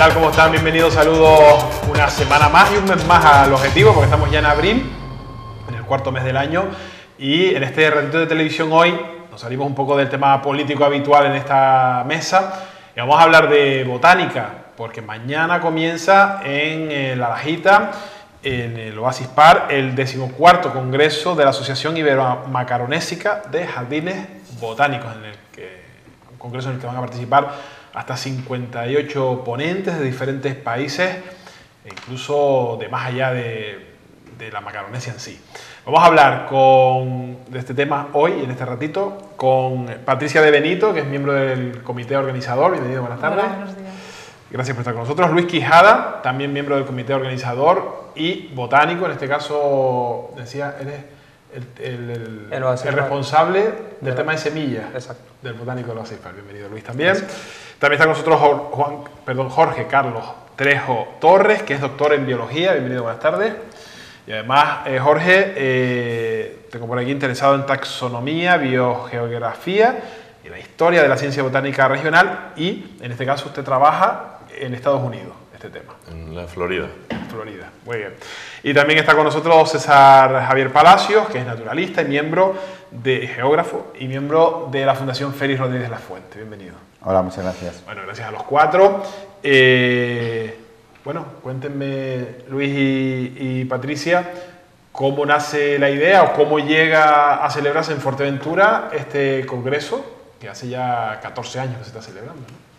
tal? ¿Cómo están? Bienvenidos, saludos una semana más y un mes más al objetivo, porque estamos ya en abril, en el cuarto mes del año, y en este ratito de televisión hoy nos salimos un poco del tema político habitual en esta mesa y vamos a hablar de botánica, porque mañana comienza en La Lajita, en el Oasis Park, el 14º Congreso de la Asociación Ibero-Macaronésica de Jardines Botánicos, un congreso en el que van a participar hasta 58 ponentes de diferentes países, e incluso de más allá de la macaronesia en sí. Vamos a hablar de este tema hoy, en este ratito, con Patricia de Benito, que es miembro del comité organizador. Bienvenido, buenas tardes. Hola, buenos días. Gracias por estar con nosotros. Luis Quijada, también miembro del comité organizador y botánico. En este caso, decía, eres el responsable del tema de semillas. Exacto. Del botánico de los Oasis Park. Bienvenido, Luis, también. También está con nosotros Jorge Carlos Trejo Torres, que es doctor en biología. Bienvenido, buenas tardes. Y además, Jorge, tengo por aquí interesado en taxonomía, biogeografía y la historia de la ciencia botánica regional, y en este caso usted trabaja en Estados Unidos, este tema. En la Florida. En Florida, muy bien. Y también está con nosotros César Javier Palacios, que es naturalista y geógrafo y miembro de la Fundación Félix Rodríguez Lafuente. Bienvenido. Hola, muchas gracias. Bueno, gracias a los cuatro. Bueno, cuéntenme, Luis y Patricia, cómo nace la idea o cómo llega a celebrarse en Fuerteventura este congreso, que hace ya 14 años que se está celebrando, ¿no?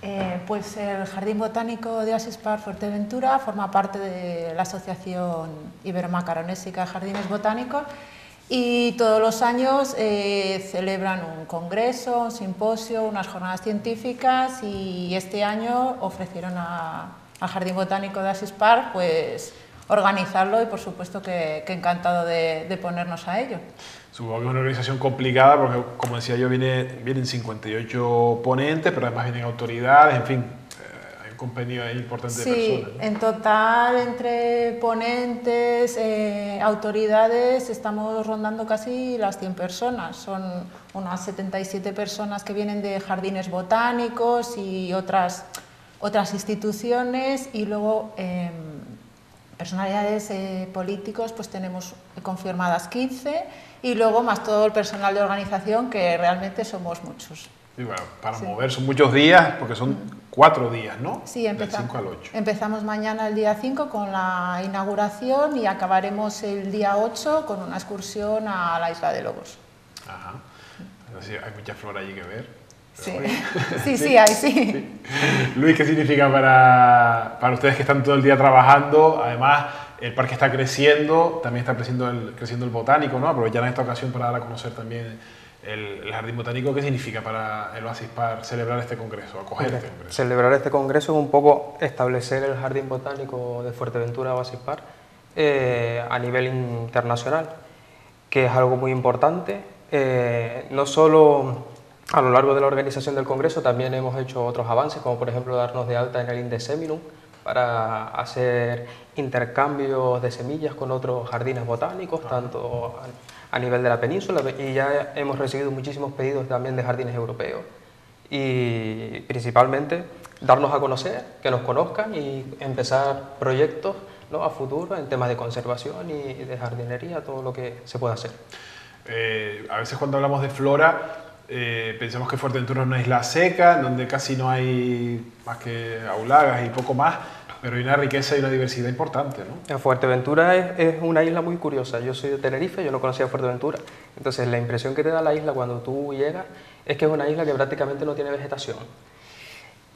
Pues el Jardín Botánico de Oasis Park Fuerteventura forma parte de la Asociación Ibero-Macaronésica de Jardines Botánicos y todos los años celebran un congreso, un simposio, unas jornadas científicas, y este año ofrecieron al Jardín Botánico de Oasis Park pues organizarlo, y por supuesto que encantado de ponernos a ello. Supongo que es una organización complicada porque, como decía yo, vienen 58 ponentes, pero además vienen autoridades, en fin, hay un compendio importante de personas, ¿no? En total, entre ponentes, autoridades, estamos rondando casi las 100 personas. Son unas 77 personas que vienen de jardines botánicos y otras instituciones, y luego personalidades políticos, pues tenemos confirmadas 15, y luego más todo el personal de organización, que realmente somos muchos. Y bueno, para mover son muchos días, porque son 4 días, ¿no? Sí, del 5 al 8. Empezamos mañana el día 5 con la inauguración y acabaremos el día 8 con una excursión a la Isla de Lobos. Ajá. Entonces, hay mucha flora allí que ver. Sí. Sí, hay, sí. Luis, ¿qué significa para ustedes que están todo el día trabajando? Además, el parque está creciendo, también está creciendo el botánico, ¿no? Aprovechar en esta ocasión para dar a conocer también el jardín botánico. ¿Qué significa para el Oasis Park celebrar este congreso, acoger este congreso? Celebrar este congreso es un poco establecer el jardín botánico de Fuerteventura Oasis Park a nivel internacional, que es algo muy importante. No solo a lo largo de la organización del congreso, también hemos hecho otros avances, como por ejemplo darnos de alta en el Indeseminum para hacer intercambios de semillas con otros jardines botánicos, tanto a nivel de la península, y ya hemos recibido muchísimos pedidos también de jardines europeos. Y principalmente darnos a conocer, que nos conozcan y empezar proyectos, ¿no?, a futuro en temas de conservación y de jardinería, todo lo que se pueda hacer. A veces cuando hablamos de flora, pensamos que Fuerteventura es una isla seca, en donde casi no hay más que aulagas y poco más, pero hay una riqueza y una diversidad importante, ¿no? Fuerteventura es una isla muy curiosa. Yo soy de Tenerife, yo no conocía Fuerteventura, entonces la impresión que te da la isla cuando tú llegas es que es una isla que prácticamente no tiene vegetación.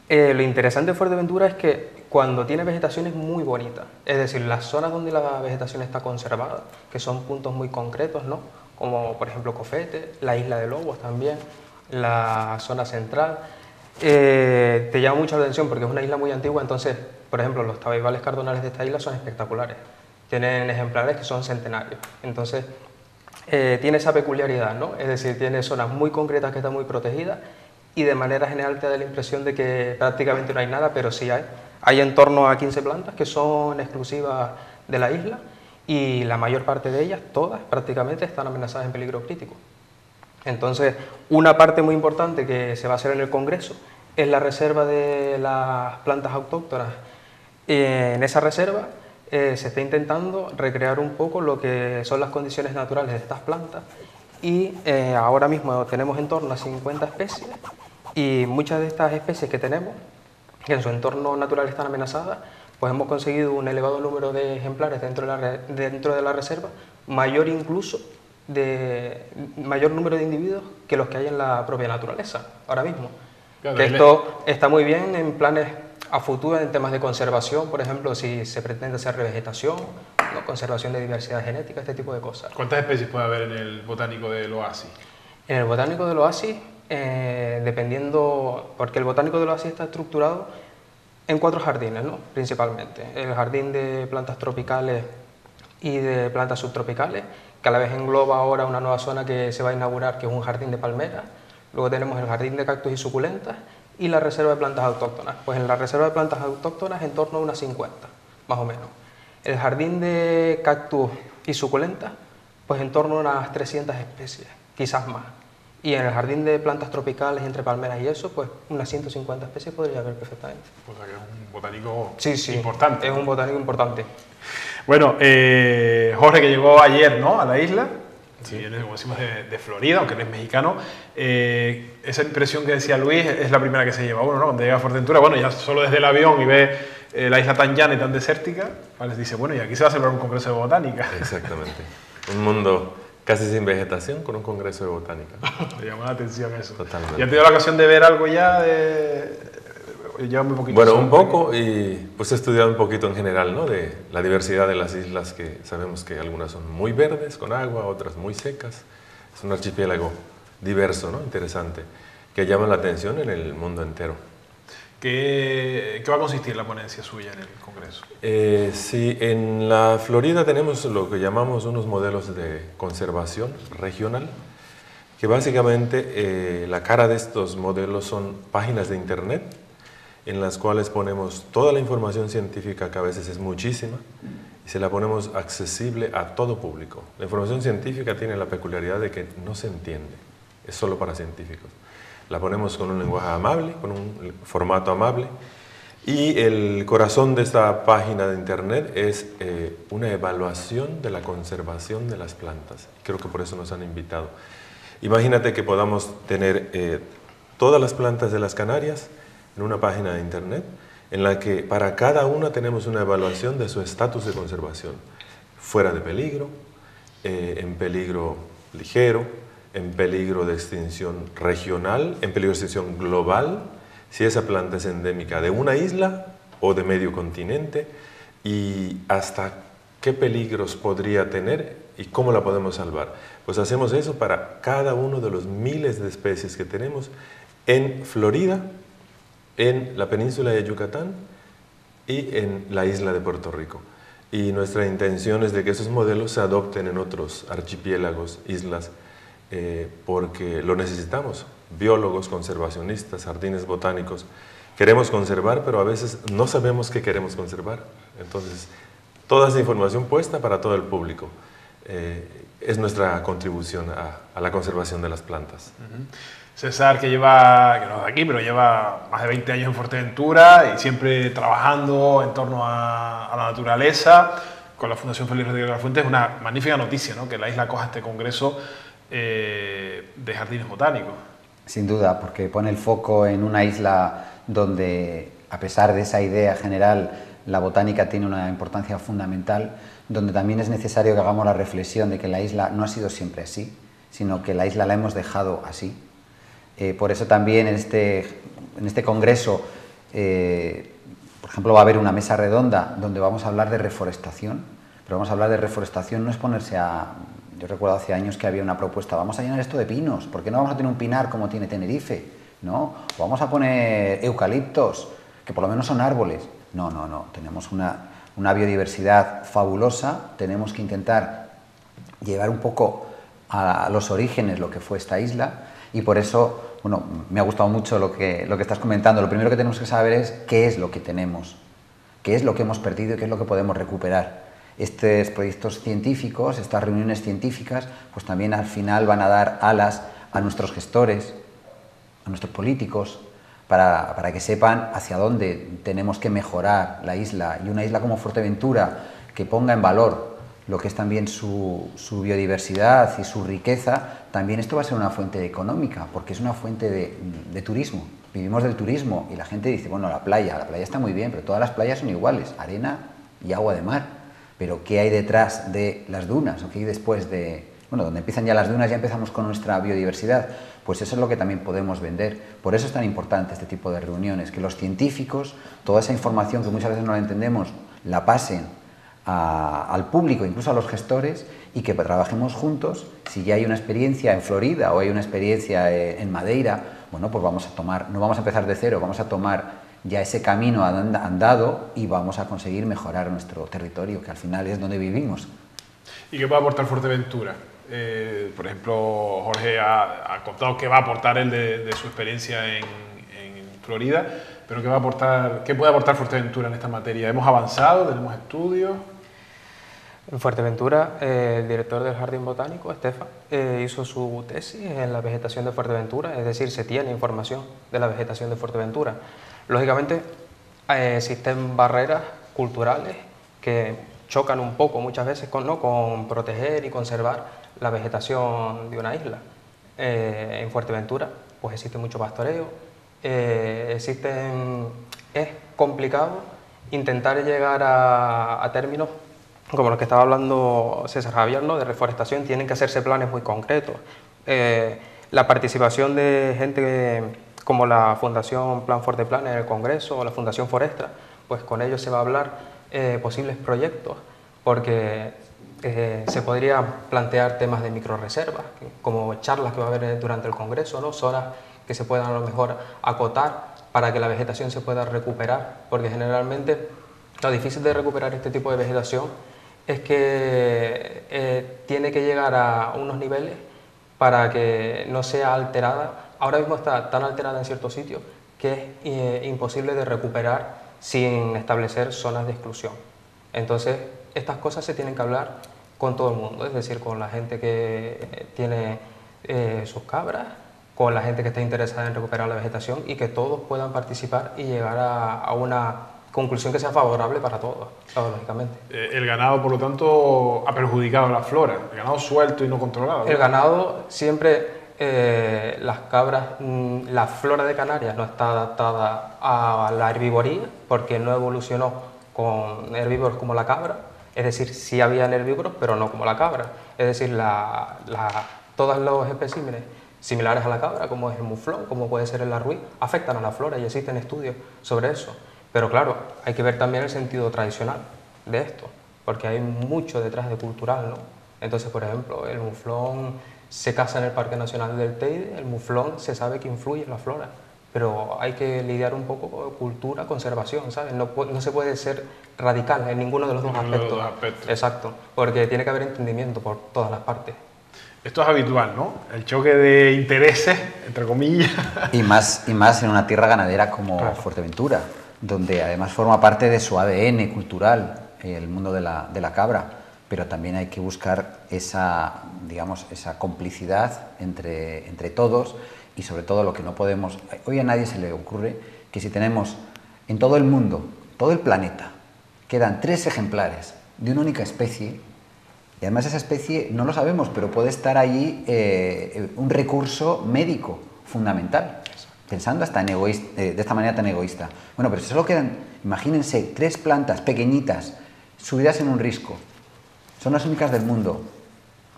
Lo interesante de Fuerteventura es que cuando tiene vegetación es muy bonita, es decir, las zonas donde la vegetación está conservada, que son puntos muy concretos, ¿no?, como por ejemplo Cofete, la Isla de Lobos también, la zona central, te llama mucho la atención porque es una isla muy antigua. Entonces, por ejemplo, los tabaibales cardonales de esta isla son espectaculares, tienen ejemplares que son centenarios, entonces tiene esa peculiaridad, ¿no? Es decir, tiene zonas muy concretas que están muy protegidas, y de manera general te da la impresión de que prácticamente no hay nada, pero sí hay en torno a 15 plantas que son exclusivas de la isla, y la mayor parte de ellas, todas prácticamente, están amenazadas en peligro crítico. Entonces, una parte muy importante que se va a hacer en el Congreso es la reserva de las plantas autóctonas En esa reserva se está intentando recrear un poco lo que son las condiciones naturales de estas plantas y ahora mismo tenemos en torno a 50 especies y muchas de estas especies que tenemos, que en su entorno natural están amenazadas, pues hemos conseguido un elevado número de ejemplares dentro de la reserva, mayor incluso mayor número de individuos que los que hay en la propia naturaleza ahora mismo. Claro, que esto está muy bien en planes a futuro en temas de conservación, por ejemplo, si se pretende hacer revegetación, ¿no? Conservación de diversidad genética, este tipo de cosas. ¿Cuántas especies puede haber en el botánico del oasis? En el botánico del oasis, dependiendo, porque el botánico del oasis está estructurado en 4 jardines, ¿no? Principalmente. El jardín de plantas tropicales y de plantas subtropicales, que a la vez engloba ahora una nueva zona que se va a inaugurar, que es un jardín de palmeras. Luego tenemos el jardín de cactus y suculentas y la reserva de plantas autóctonas. Pues en la reserva de plantas autóctonas en torno a unas 50, más o menos. El jardín de cactus y suculentas, pues en torno a unas 300 especies, quizás más. Y en el jardín de plantas tropicales, entre palmeras y eso, pues unas 150 especies podría haber perfectamente. O sea que es un botánico sí, importante. Es un botánico importante. Bueno, Jorge, que llegó ayer, ¿no?, a la isla, sí, viene, como decimos, de Florida, aunque no es mexicano. Esa impresión que decía Luis es la primera que se lleva uno, ¿no? Cuando llega a Fuerteventura, bueno, ya solo desde el avión y ve la isla tan llana y tan desértica, ¿vale? Dice, bueno, y aquí se va a celebrar un congreso de botánica. Exactamente. Un mundo casi sin vegetación con un congreso de botánica. Le llamó la atención eso. Totalmente. ¿Y has tenido la ocasión de ver algo ya? Lleva muy poquito. Bueno, un poco, y pues he estudiado un poquito en general, ¿no?, de la diversidad de las islas, que sabemos que algunas son muy verdes con agua, otras muy secas. Es un archipiélago diverso, ¿no?, interesante, que llama la atención en el mundo entero. ¿Qué va a consistir la ponencia suya en el Congreso? Sí, en la Florida tenemos lo que llamamos unos modelos de conservación regional, que básicamente la cara de estos modelos son páginas de internet en las cuales ponemos toda la información científica, que a veces es muchísima, y se la ponemos accesible a todo público. La información científica tiene la peculiaridad de que no se entiende, es solo para científicos. La ponemos con un lenguaje amable, con un formato amable, y el corazón de esta página de internet es una evaluación de la conservación de las plantas. Creo que por eso nos han invitado. Imagínate que podamos tener todas las plantas de las Canarias en una página de internet en la que para cada una tenemos una evaluación de su estatus de conservación. Fuera de peligro, en peligro ligero, en peligro de extinción regional, en peligro de extinción global, si esa planta es endémica de una isla o de medio continente, y hasta qué peligros podría tener y cómo la podemos salvar. Pues hacemos eso para cada uno de los miles de especies que tenemos en Florida, en la península de Yucatán y en la isla de Puerto Rico. Y nuestra intención es de que esos modelos se adopten en otros archipiélagos, islas, porque lo necesitamos. Biólogos, conservacionistas, jardines botánicos, queremos conservar, pero a veces no sabemos qué queremos conservar. Entonces, toda esa información puesta para todo el público es nuestra contribución a la conservación de las plantas. César, que lleva, que no es de aquí, pero lleva más de 20 años en Fuerteventura y siempre trabajando en torno a la naturaleza, con la Fundación Félix Rodríguez de la Fuente. Es una magnífica noticia, ¿no?, que la isla coja este congreso de jardines botánicos. Sin duda, porque pone el foco en una isla donde, a pesar de esa idea general, la botánica tiene una importancia fundamental, donde también es necesario que hagamos la reflexión de que la isla no ha sido siempre así, sino que la isla la hemos dejado así. Por eso también en este congreso, por ejemplo, va a haber una mesa redonda donde vamos a hablar de reforestación, pero vamos a hablar de reforestación no es ponerse a... Yo recuerdo hace años que había una propuesta, vamos a llenar esto de pinos, ¿por qué no vamos a tener un pinar como tiene Tenerife? ¿No? O vamos a poner eucaliptos, que por lo menos son árboles. No, no, no, tenemos una biodiversidad fabulosa, tenemos que intentar llevar un poco a los orígenes lo que fue esta isla, y por eso, bueno, me ha gustado mucho lo que estás comentando. Lo primero que tenemos que saber es qué es lo que tenemos, qué es lo que hemos perdido y qué es lo que podemos recuperar. Estos proyectos científicos, estas reuniones científicas, pues también al final van a dar alas a nuestros gestores, a nuestros políticos, para que sepan hacia dónde tenemos que mejorar la isla. Y una isla como Fuerteventura, que ponga en valor lo que es también su biodiversidad y su riqueza, también esto va a ser una fuente económica, porque es una fuente de turismo. Vivimos del turismo y la gente dice, bueno, la playa está muy bien, pero todas las playas son iguales, arena y agua de mar. Pero ¿qué hay detrás de las dunas? ¿O qué hay después de...? Bueno, donde empiezan ya las dunas ya empezamos con nuestra biodiversidad. Pues eso es lo que también podemos vender. Por eso es tan importante este tipo de reuniones, que los científicos, toda esa información que muchas veces no la entendemos, la pasen al público, incluso a los gestores, y que trabajemos juntos. Si ya hay una experiencia en Florida o hay una experiencia en Madeira, bueno, pues vamos a tomar, no vamos a empezar de cero, vamos a tomar ya ese camino andado y vamos a conseguir mejorar nuestro territorio, que al final es donde vivimos. ¿Y qué puede aportar Fuerteventura? Por ejemplo, Jorge ha contado que va a aportar él de su experiencia en Florida, pero ¿qué puede aportar Fuerteventura en esta materia? ¿Hemos avanzado? ¿Tenemos estudios? En Fuerteventura, el director del Jardín Botánico, Estefan, hizo su tesis en la vegetación de Fuerteventura, es decir, se tiene información de la vegetación de Fuerteventura. Lógicamente, existen barreras culturales que chocan un poco muchas veces con proteger y conservar la vegetación de una isla. En Fuerteventura pues existe mucho pastoreo, es complicado intentar llegar a términos como los que estaba hablando César Javier, ¿no? De reforestación. Tienen que hacerse planes muy concretos. La participación de gente como la Fundación Plan Forteplan en el Congreso o la Fundación Forestra, pues con ellos se va a hablar posibles proyectos, porque se podría plantear temas de microreservas, como charlas que va a haber durante el Congreso, ¿no? Zonas que se puedan a lo mejor acotar para que la vegetación se pueda recuperar, porque generalmente lo difícil de recuperar este tipo de vegetación es que tiene que llegar a unos niveles para que no sea alterada. Ahora mismo está tan alterada en ciertos sitios que es imposible de recuperar sin establecer zonas de exclusión. Entonces, estas cosas se tienen que hablar con todo el mundo, es decir, con la gente que tiene sus cabras, con la gente que está interesada en recuperar la vegetación, y que todos puedan participar y llegar a una conclusión que sea favorable para todos, lógicamente. El ganado, por lo tanto, ha perjudicado la flora, el ganado suelto y no controlado, ¿no? El ganado siempre, las cabras, la flora de Canarias no está adaptada a la herbivoría porque no evolucionó con herbívoros como la cabra, es decir, sí había herbívoros pero no como la cabra, es decir, todos los especímenes similares a la cabra, como es el muflón, como puede ser el arruí, afectan a la flora y existen estudios sobre eso. Pero claro, hay que ver también el sentido tradicional de esto, porque hay mucho detrás de cultural, ¿no? Entonces, por ejemplo, el muflón se caza en el Parque Nacional del Teide, el muflón se sabe que influye en la flora, pero hay que lidiar un poco con cultura, conservación, ¿sabes? No se puede ser radical en ninguno de los dos aspectos. Exacto, porque tiene que haber entendimiento por todas las partes. Esto es habitual, ¿no? El choque de intereses, entre comillas. Y más en una tierra ganadera como Fuerteventura, donde además forma parte de su ADN cultural, el mundo de la cabra, pero también hay que buscar esa, digamos, esa complicidad entre todos, y sobre todo lo que no podemos... Hoy a nadie se le ocurre que si tenemos en todo el mundo, todo el planeta, quedan 3 ejemplares de una única especie, y además esa especie no lo sabemos, pero puede estar allí un recurso médico fundamental, pensando hasta de esta manera tan egoísta. Bueno, pero si solo quedan, imagínense, 3 plantas pequeñitas subidas en un risco, son las únicas del mundo.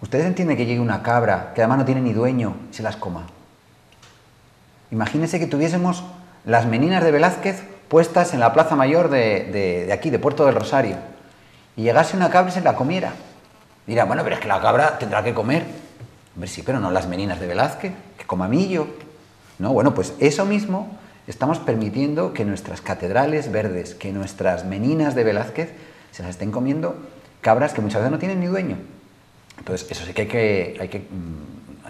¿Ustedes entienden que llegue una cabra, que además no tiene ni dueño, y se las coma? Imagínense que tuviésemos las meninas de Velázquez puestas en la Plaza Mayor de aquí, de Puerto del Rosario, y llegase una cabra y se la comiera. Dirá, bueno, pero es que la cabra tendrá que comer. Hombre, sí, pero no las meninas de Velázquez, que coma millo. No, bueno, pues eso mismo estamos permitiendo que nuestras catedrales verdes, que nuestras meninas de Velázquez se las estén comiendo cabras que muchas veces no tienen ni dueño. Entonces, eso sí que hay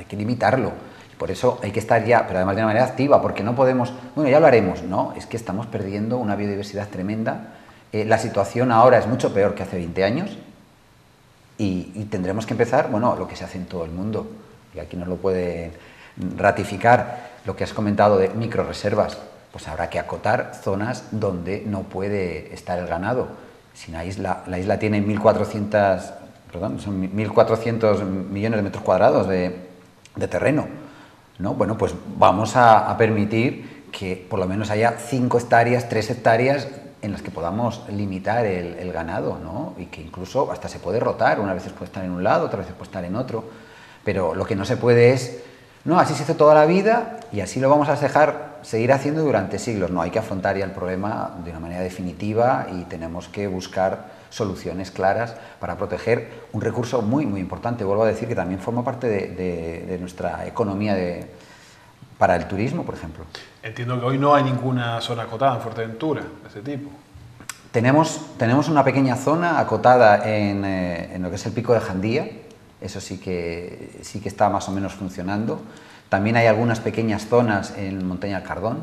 que limitarlo. Por eso hay que estar ya, pero además de una manera activa, porque no podemos... Bueno, ya lo haremos, ¿no? Es que estamos perdiendo una biodiversidad tremenda. La situación ahora es mucho peor que hace 20 años. Y tendremos que empezar, bueno, lo que se hace en todo el mundo, y aquí nos lo puede ratificar lo que has comentado de microreservas. pues habrá que acotar zonas donde no puede estar el ganado. Si la isla tiene 1.400 millones de metros cuadrados de terreno, ¿no? Bueno, pues vamos a permitir que por lo menos haya 5 hectáreas, 3 hectáreas en las que podamos limitar el ganado, ¿no? Y que incluso hasta se puede rotar, unas veces puede estar en un lado, otras veces puede estar en otro, pero lo que no se puede es, no, así se hizo toda la vida y así lo vamos a dejar seguir haciendo durante siglos. No, hay que afrontar ya el problema de una manera definitiva y tenemos que buscar soluciones claras para proteger un recurso muy, muy importante. Vuelvo a decir que también forma parte de nuestra economía para el turismo, por ejemplo. Entiendo que hoy no hay ninguna zona acotada en Fuerteventura de ese tipo. Tenemos una pequeña zona acotada en lo que es el Pico de Jandía, eso sí que está más o menos funcionando. También hay algunas pequeñas zonas en Montaña del Cardón,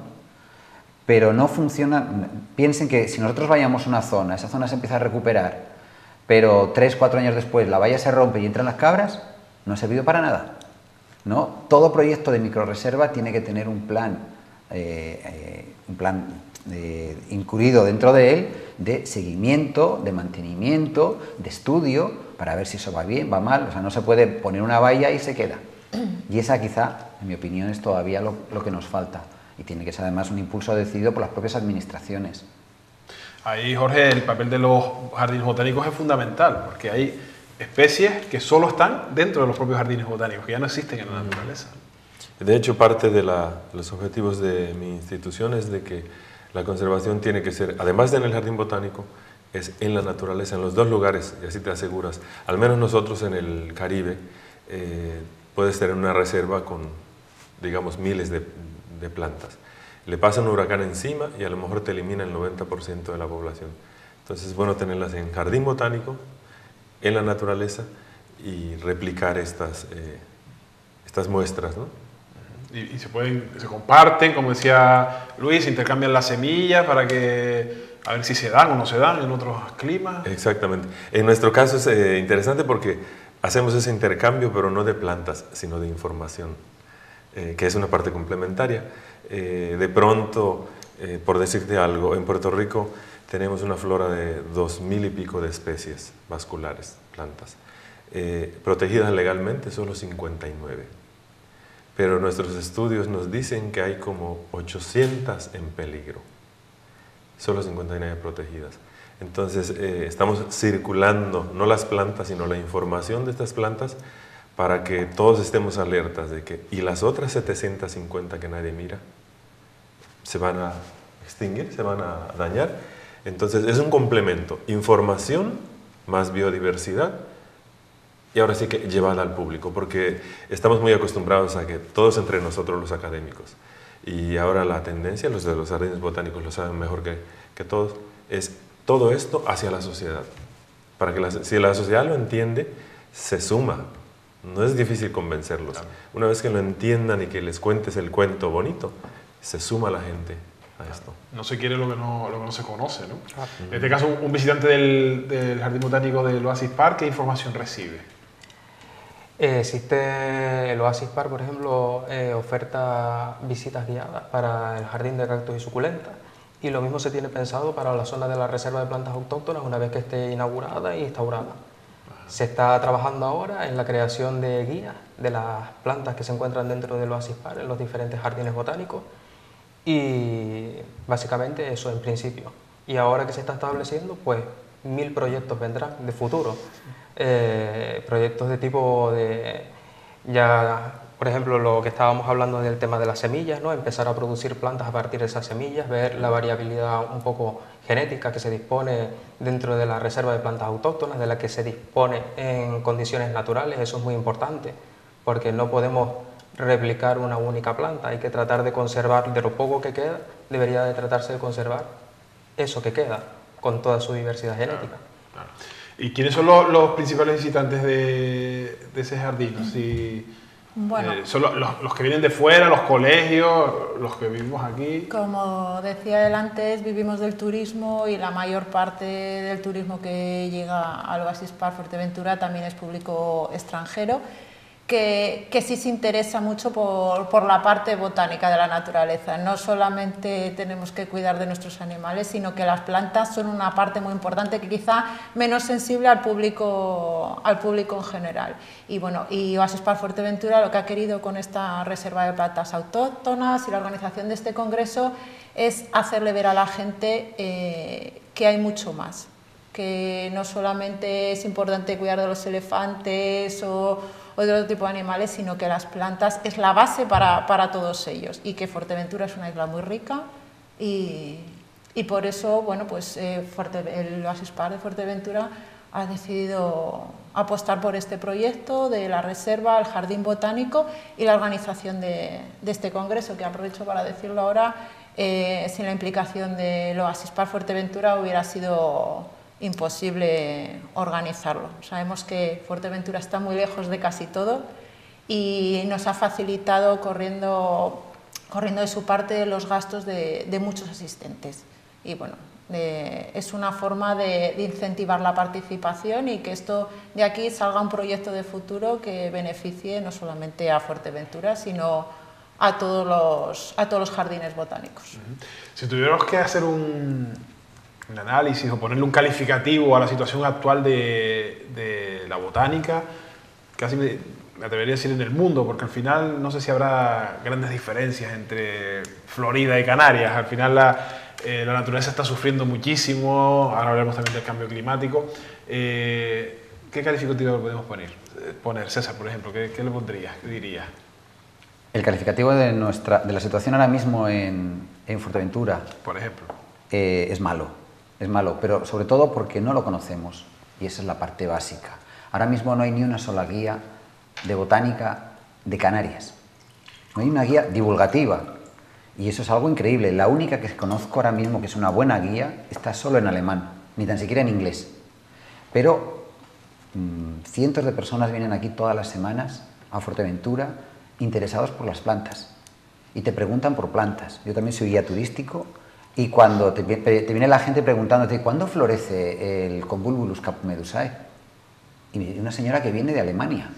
pero no funciona. Piensen que si nosotros vayamos a una zona, esa zona se empieza a recuperar, pero 3 o 4 años después la valla se rompe y entran las cabras, no ha servido para nada, ¿no? Todo proyecto de microrreserva tiene que tener un plan incluido dentro de él de seguimiento, de mantenimiento, de estudio, para ver si eso va bien, va mal. O sea, no se puede poner una valla y se queda. Y esa quizá, en mi opinión, es todavía lo que nos falta. Y tiene que ser además un impulso decidido por las propias administraciones. Ahí, Jorge, el papel de los jardines botánicos es fundamental, porque hay especies que solo están dentro de los propios jardines botánicos, que ya no existen en la naturaleza. De hecho, parte de los objetivos de mi institución es de que la conservación tiene que ser, además de en el jardín botánico, es en la naturaleza, en los dos lugares, y así te aseguras. Al menos nosotros en el Caribe, puedes tener una reserva con, digamos, miles de plantas. Le pasa un huracán encima y a lo mejor te elimina el 90% de la población. Entonces es bueno tenerlas en jardín botánico, en la naturaleza y replicar estas muestras, ¿no? Y se comparten, como decía Luis, se intercambian las semillas para que a ver si se dan o no se dan en otros climas. Exactamente. En nuestro caso es interesante porque hacemos ese intercambio, pero no de plantas, sino de información, que es una parte complementaria. De pronto, por decirte algo, en Puerto Rico tenemos una flora de 2000 y pico de especies vasculares, plantas. Protegidas legalmente solo 59. Pero nuestros estudios nos dicen que hay como 800 en peligro, solo 59 protegidas. Entonces estamos circulando no las plantas, sino la información de estas plantas para que todos estemos alertas de que, y las otras 750 que nadie mira, se van a extinguir, se van a dañar. Entonces es un complemento, información más biodiversidad, y ahora sí que llevada al público, porque estamos muy acostumbrados a que todos entre nosotros los académicos, y ahora la tendencia, los de los jardines botánicos lo saben mejor que todos, es todo esto hacia la sociedad. Para que si la sociedad lo entiende, se suma. No es difícil convencerlos. Claro. Una vez que lo entiendan y que les cuentes el cuento bonito, se suma la gente a esto. No se quiere lo que no se conoce, ¿no? Claro. En este caso, un visitante del Jardín Botánico del Oasis Park, ¿qué información recibe? Existe el Oasis Park, por ejemplo, oferta visitas guiadas para el Jardín de Cactus y Suculentas, y lo mismo se tiene pensado para la zona de la Reserva de Plantas Autóctonas una vez que esté inaugurada y instaurada. Se está trabajando ahora en la creación de guías de las plantas que se encuentran dentro del Oasis Park en los diferentes jardines botánicos, y básicamente eso en principio. Y ahora que se está estableciendo, pues 1000 proyectos vendrán de futuro. Proyectos de tipo de, ya por ejemplo, lo que estábamos hablando del tema de las semillas, ¿no? Empezar a producir plantas a partir de esas semillas, ver la variabilidad un poco genética que se dispone dentro de la reserva de plantas autóctonas, de la que se dispone en condiciones naturales. Eso es muy importante, porque no podemos replicar una única planta, hay que tratar de conservar, de lo poco que queda, debería de tratarse de conservar eso que queda, con toda su diversidad genética. Claro. ¿Y quiénes son los principales visitantes de ese jardín? Si, bueno, ¿son los que vienen de fuera, los colegios, los que vivimos aquí? Como decía él antes, vivimos del turismo y la mayor parte del turismo que llega al Oasis Park Fuerteventura también es público extranjero. que sí se interesa mucho por la parte botánica de la naturaleza. No solamente tenemos que cuidar de nuestros animales, sino que las plantas son una parte muy importante que quizá menos sensible al público en general. Y bueno, y Oasis Park Fuerteventura lo que ha querido con esta reserva de plantas autóctonas y la organización de este congreso es hacerle ver a la gente que hay mucho más, que no solamente es importante cuidar de los elefantes o de otro tipo de animales, sino que las plantas es la base para todos ellos, y que Fuerteventura es una isla muy rica y por eso, bueno, pues el Oasis Park de Fuerteventura ha decidido apostar por este proyecto de la reserva, el jardín botánico y la organización de este congreso, que aprovecho para decirlo ahora, sin la implicación del Oasis Park Fuerteventura hubiera sido imposible organizarlo. Sabemos que Fuerteventura está muy lejos de casi todo y nos ha facilitado corriendo de su parte los gastos de muchos asistentes. Y bueno, es una forma de incentivar la participación y que esto de aquí salga un proyecto de futuro que beneficie no solamente a Fuerteventura, sino a todos los jardines botánicos. Si tuviéramos que hacer un análisis o ponerle un calificativo a la situación actual de la botánica, casi me atrevería a decir en el mundo, porque al final no sé si habrá grandes diferencias entre Florida y Canarias. Al final la naturaleza está sufriendo muchísimo, ahora hablaremos también del cambio climático. ¿Qué calificativo le podemos poner? César, por ejemplo, ¿qué le pondrías? ¿Qué dirías? El calificativo de la situación ahora mismo en Fuerteventura, por ejemplo, es malo, pero sobre todo porque no lo conocemos, y esa es la parte básica. Ahora mismo no hay ni una sola guía de botánica de Canarias, no hay una guía divulgativa, y eso es algo increíble. La única que conozco ahora mismo que es una buena guía está solo en alemán, ni tan siquiera en inglés, pero cientos de personas vienen aquí todas las semanas a Fuerteventura interesados por las plantas y te preguntan por plantas. Yo también soy guía turístico. Y cuando te viene la gente preguntándote ¿cuándo florece el Convolvulus capmedusae? Y una señora que viene de Alemania.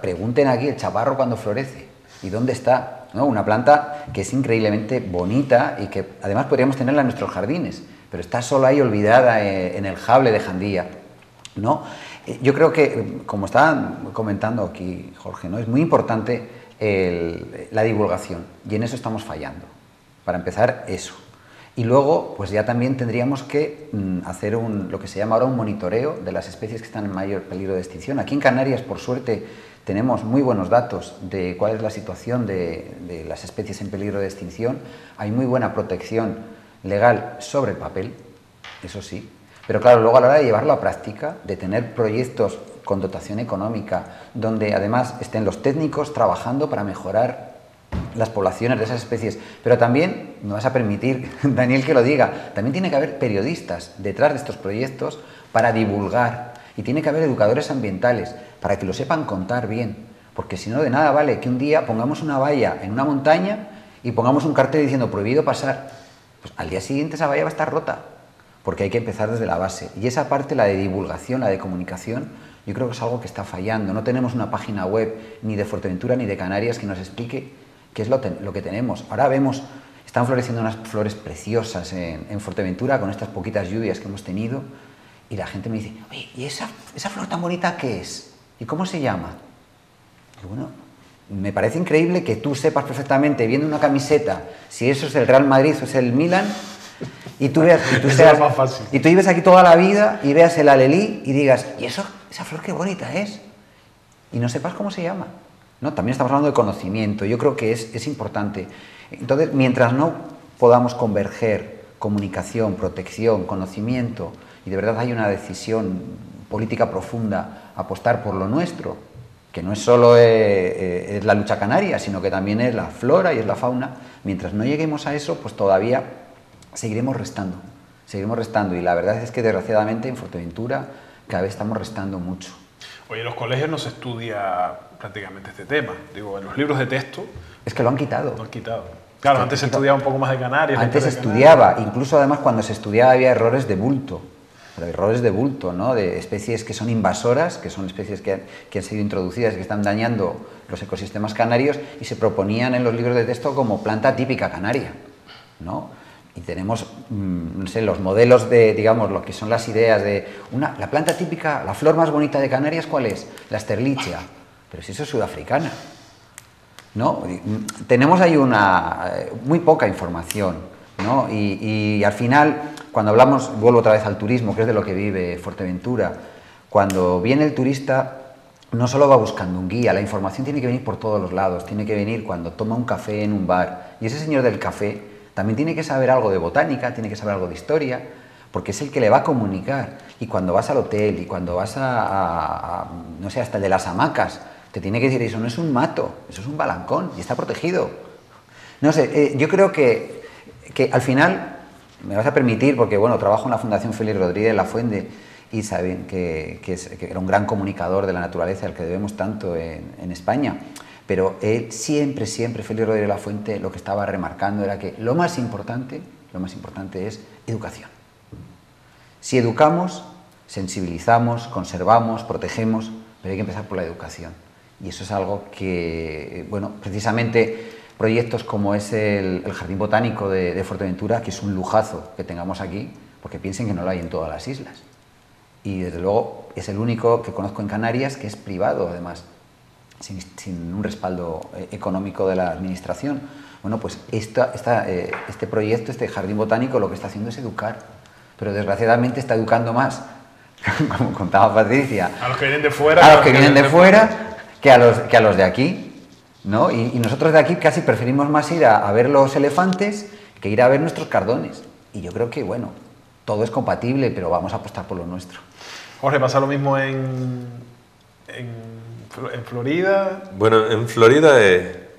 Pregunten aquí el chaparro cuándo florece y dónde está, ¿no? Una planta que es increíblemente bonita y que además podríamos tenerla en nuestros jardines, pero está solo ahí olvidada en el Jable de Jandía, ¿no? Yo creo que, como estaban comentando aquí Jorge, ¿no? Es muy importante la divulgación, y en eso estamos fallando. Para empezar, eso. Y luego, pues ya también tendríamos que hacer lo que se llama ahora un monitoreo de las especies que están en mayor peligro de extinción. Aquí en Canarias, por suerte, tenemos muy buenos datos de cuál es la situación de las especies en peligro de extinción. Hay muy buena protección legal sobre el papel, eso sí. Pero claro, luego a la hora de llevarlo a práctica, de tener proyectos con dotación económica, donde además estén los técnicos trabajando para mejorar las poblaciones de esas especies, pero también, me vas a permitir, Daniel, que lo diga, también tiene que haber periodistas detrás de estos proyectos para divulgar, y tiene que haber educadores ambientales para que lo sepan contar bien, porque si no, de nada vale que un día pongamos una valla en una montaña y pongamos un cartel diciendo prohibido pasar. Pues al día siguiente esa valla va a estar rota, porque hay que empezar desde la base, y esa parte, la de divulgación, la de comunicación, yo creo que es algo que está fallando. No tenemos una página web ni de Fuerteventura ni de Canarias que nos explique qué es lo que tenemos. Ahora vemos, están floreciendo unas flores preciosas en Fuerteventura con estas poquitas lluvias que hemos tenido, y la gente me dice, oye, ¿y esa flor tan bonita qué es? ¿Y cómo se llama? Y bueno, me parece increíble que tú sepas perfectamente, viendo una camiseta, si eso es el Real Madrid o es el Milan, y tú veas, y tú vives aquí toda la vida y veas el alelí y digas, ¿y esa flor qué bonita es? Y no sepas cómo se llama, ¿no? También estamos hablando de conocimiento, yo creo que es importante. Entonces, mientras no podamos converger comunicación, protección, conocimiento, y de verdad hay una decisión política profunda, apostar por lo nuestro, que no es solo es la lucha canaria, sino que también es la flora y es la fauna, mientras no lleguemos a eso, pues todavía seguiremos restando, y la verdad es que desgraciadamente en Fuerteventura cada vez estamos restando mucho. Oye, en los colegios no se estudia prácticamente este tema, digo, en los libros de texto... Es que lo han quitado. Lo han quitado. Claro, antes se estudiaba un poco más de Canarias. Antes se estudiaba, incluso además cuando se estudiaba había errores de bulto. pero errores de bulto, ¿no? De especies que son invasoras, que son especies que han sido introducidas y que están dañando los ecosistemas canarios y se proponían en los libros de texto como planta típica canaria, ¿no? Y tenemos, no sé, los modelos de, digamos, lo que son las ideas de la planta típica, la flor más bonita de Canarias, ¿cuál es? La Sterlichia, pero si eso es sudafricana, ¿no? Tenemos ahí muy poca información, ¿no? Y al final, cuando hablamos, vuelvo otra vez al turismo, que es de lo que vive Fuerteventura, cuando viene el turista no solo va buscando un guía, la información tiene que venir por todos los lados, tiene que venir cuando toma un café en un bar, y ese señor del café también tiene que saber algo de botánica, tiene que saber algo de historia, porque es el que le va a comunicar. Y cuando vas al hotel y cuando vas no sé, hasta el de las hamacas, te tiene que decir, eso no es un mato, eso es un balancón y está protegido. No sé, yo creo que al final, me vas a permitir, porque bueno, trabajo en la Fundación Félix Rodríguez Lafuente y saben que era un gran comunicador de la naturaleza al que debemos tanto en España. Pero él siempre, Félix Rodríguez Lafuente, lo que estaba remarcando era que lo más importante es educación. Si educamos, sensibilizamos, conservamos, protegemos, pero hay que empezar por la educación. Y eso es algo que, bueno, precisamente proyectos como es el Jardín Botánico de Fuerteventura, que es un lujazo que tengamos aquí, porque piensen que no lo hay en todas las islas. Y desde luego es el único que conozco en Canarias que es privado, además, sin un respaldo económico de la administración. Bueno, pues este proyecto, este jardín botánico, lo que está haciendo es educar, pero desgraciadamente está educando más, como contaba Patricia, a los que vienen de fuera, a los que vienen de fuera que a los de aquí, ¿no? Y nosotros de aquí casi preferimos más ir a ver los elefantes que ir a ver nuestros cardones. Y yo creo que, bueno, todo es compatible, pero vamos a apostar por lo nuestro. Jorge, ¿pasa lo mismo en Florida? Bueno, en Florida,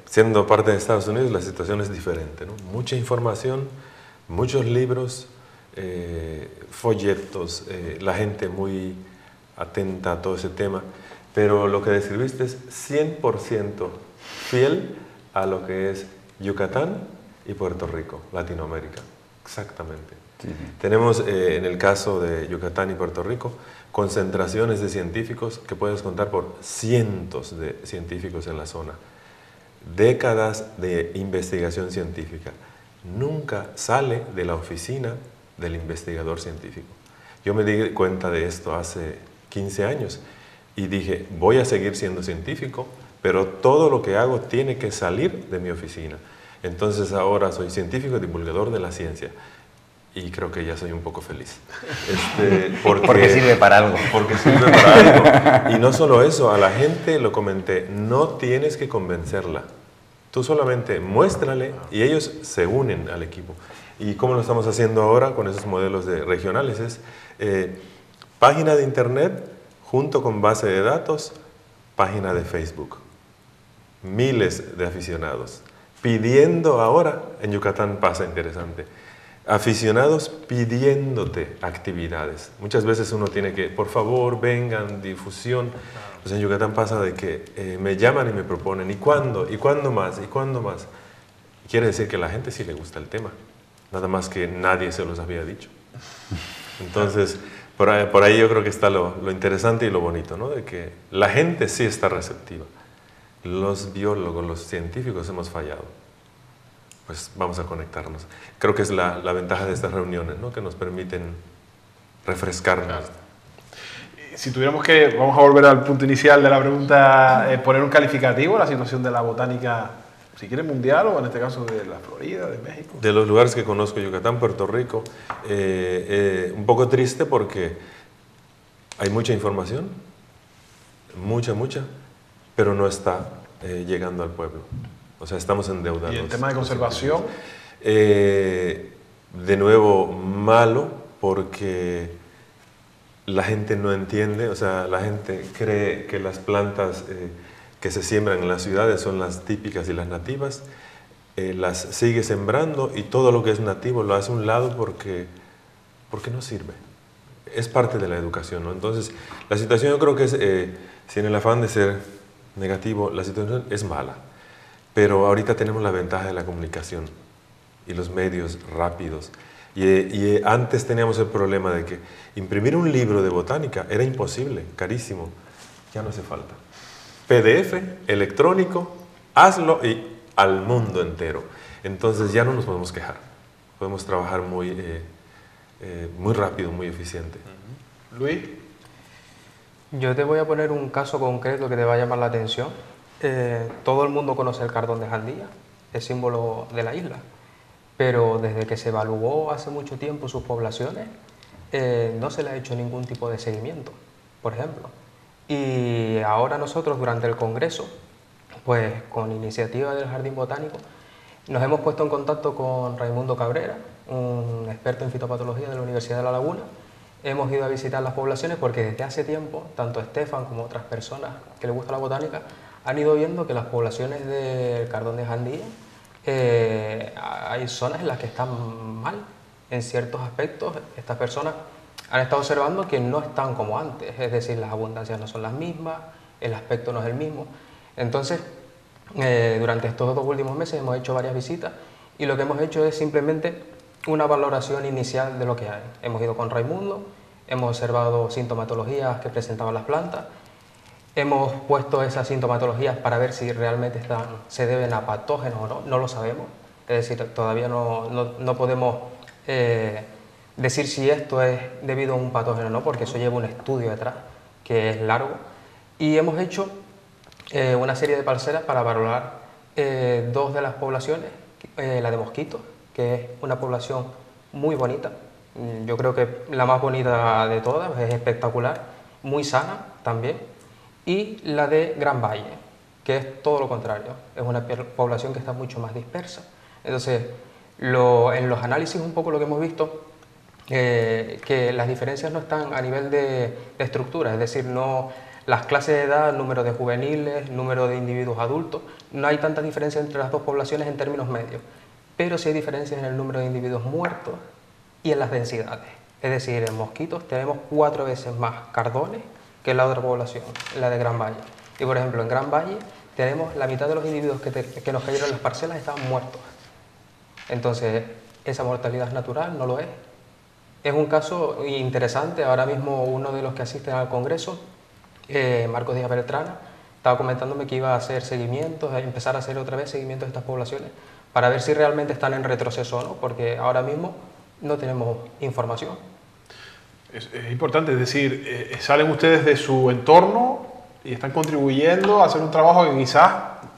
siendo parte de Estados Unidos, la situación es diferente, ¿no? Mucha información, muchos libros, folletos, la gente muy atenta a todo ese tema, pero lo que describiste es 100% fiel a lo que es Yucatán y Puerto Rico, Latinoamérica, exactamente. Sí. Tenemos, en el caso de Yucatán y Puerto Rico, concentraciones de científicos que puedes contar por cientos de científicos en la zona. Décadas de investigación científica. Nunca sale de la oficina del investigador científico. Yo me di cuenta de esto hace 15 años y dije, voy a seguir siendo científico, pero todo lo que hago tiene que salir de mi oficina. Entonces ahora soy científico y divulgador de la ciencia. Y creo que ya soy un poco feliz. Porque sirve para algo. Porque sirve para algo. Y no solo eso, a la gente, lo comenté, no tienes que convencerla. Tú solamente muéstrale y ellos se unen al equipo. Y cómo lo estamos haciendo ahora con esos modelos regionales es página de internet junto con base de datos, página de Facebook. Miles de aficionados. Pidiendo ahora, en Yucatán pasa interesante, aficionados pidiéndote actividades. Muchas veces uno tiene que, por favor, vengan, difusión. Pues en Yucatán pasa de que me llaman y me proponen, ¿y cuándo? ¿Y cuándo más? ¿Y cuándo más? Quiere decir que a la gente sí le gusta el tema, nada más que nadie se los había dicho. Entonces, por ahí yo creo que está lo interesante y lo bonito, ¿no? De que la gente sí está receptiva. Los biólogos, los científicos hemos fallado. Pues vamos a conectarnos. Creo que es la ventaja de estas reuniones, ¿no? Que nos permiten refrescarnos. Claro. Si tuviéramos que, vamos a volver al punto inicial de la pregunta, poner un calificativo a la situación de la botánica, si quiere mundial o en este caso de la Florida, de México. De los lugares que conozco, Yucatán, Puerto Rico, un poco triste porque hay mucha información, mucha, pero no está llegando al pueblo. O sea, estamos endeudados. ¿Y el tema de conservación? De nuevo, malo, porque la gente no entiende, o sea, la gente cree que las plantas que se siembran en las ciudades son las típicas y las nativas, las sigue sembrando y todo lo que es nativo lo hace a un lado porque no sirve. Es parte de la educación, ¿no? Entonces, la situación yo creo que es, sin el afán de ser negativo, la situación es mala. Pero ahorita tenemos la ventaja de la comunicación y los medios rápidos. Y antes teníamos el problema de que imprimir un libro de botánica era imposible, carísimo. Ya no hace falta. PDF, electrónico, hazlo y al mundo entero. Entonces ya no nos podemos quejar. Podemos trabajar muy rápido, muy eficiente. Luis. Yo te voy a poner un caso concreto que te va a llamar la atención. Todo el mundo conoce el cardón de Jandía, es símbolo de la isla, pero desde que se evaluó hace mucho tiempo sus poblaciones, no se le ha hecho ningún tipo de seguimiento, por ejemplo. Y ahora nosotros durante el Congreso, pues con iniciativa del Jardín Botánico, nos hemos puesto en contacto con Raimundo Cabrera, un experto en fitopatología de la Universidad de La Laguna. Hemos ido a visitar las poblaciones porque desde hace tiempo, tanto Estefan como otras personas que les gusta la botánica, han ido viendo que las poblaciones del cardón de Jandía, hay zonas en las que están mal en ciertos aspectos. Estas personas han estado observando que no están como antes, es decir, las abundancias no son las mismas, el aspecto no es el mismo. Entonces, durante estos 2 últimos meses hemos hecho varias visitas y lo que hemos hecho es simplemente una valoración inicial de lo que hay. Hemos ido con Raimundo, hemos observado sintomatologías que presentaban las plantas, hemos puesto esas sintomatologías para ver si realmente se deben a patógenos o no, no lo sabemos, es decir, todavía no podemos decir si esto es debido a un patógeno o no, porque eso lleva un estudio detrás que es largo, y hemos hecho una serie de parcelas para valorar 2 de las poblaciones, la de mosquitos, que es una población muy bonita, yo creo que la más bonita de todas, es espectacular, muy sana también, y la de Gran Valle, que es todo lo contrario, es una población que está mucho más dispersa. Entonces, en los análisis un poco lo que hemos visto, que las diferencias no están a nivel de estructura, es decir, no las clases de edad, número de juveniles, número de individuos adultos, no hay tanta diferencia entre las 2 poblaciones en términos medios, pero sí hay diferencias en el número de individuos muertos y en las densidades. Es decir, en mosquitos tenemos 4 veces más cardones que en la otra población, la de Gran Valle. Y por ejemplo, en Gran Valle tenemos la mitad de los individuos que nos cayeron en las parcelas estaban muertos. Entonces, esa mortalidad es natural, no lo es. Es un caso interesante. Ahora mismo uno de los que asisten al Congreso, Marcos Díaz Beltrana, estaba comentándome que iba a hacer seguimientos, a empezar a hacer otra vez seguimientos de estas poblaciones para ver si realmente están en retroceso o no, porque ahora mismo no tenemos información. Es importante, es decir, salen ustedes de su entorno y están contribuyendo a hacer un trabajo que quizás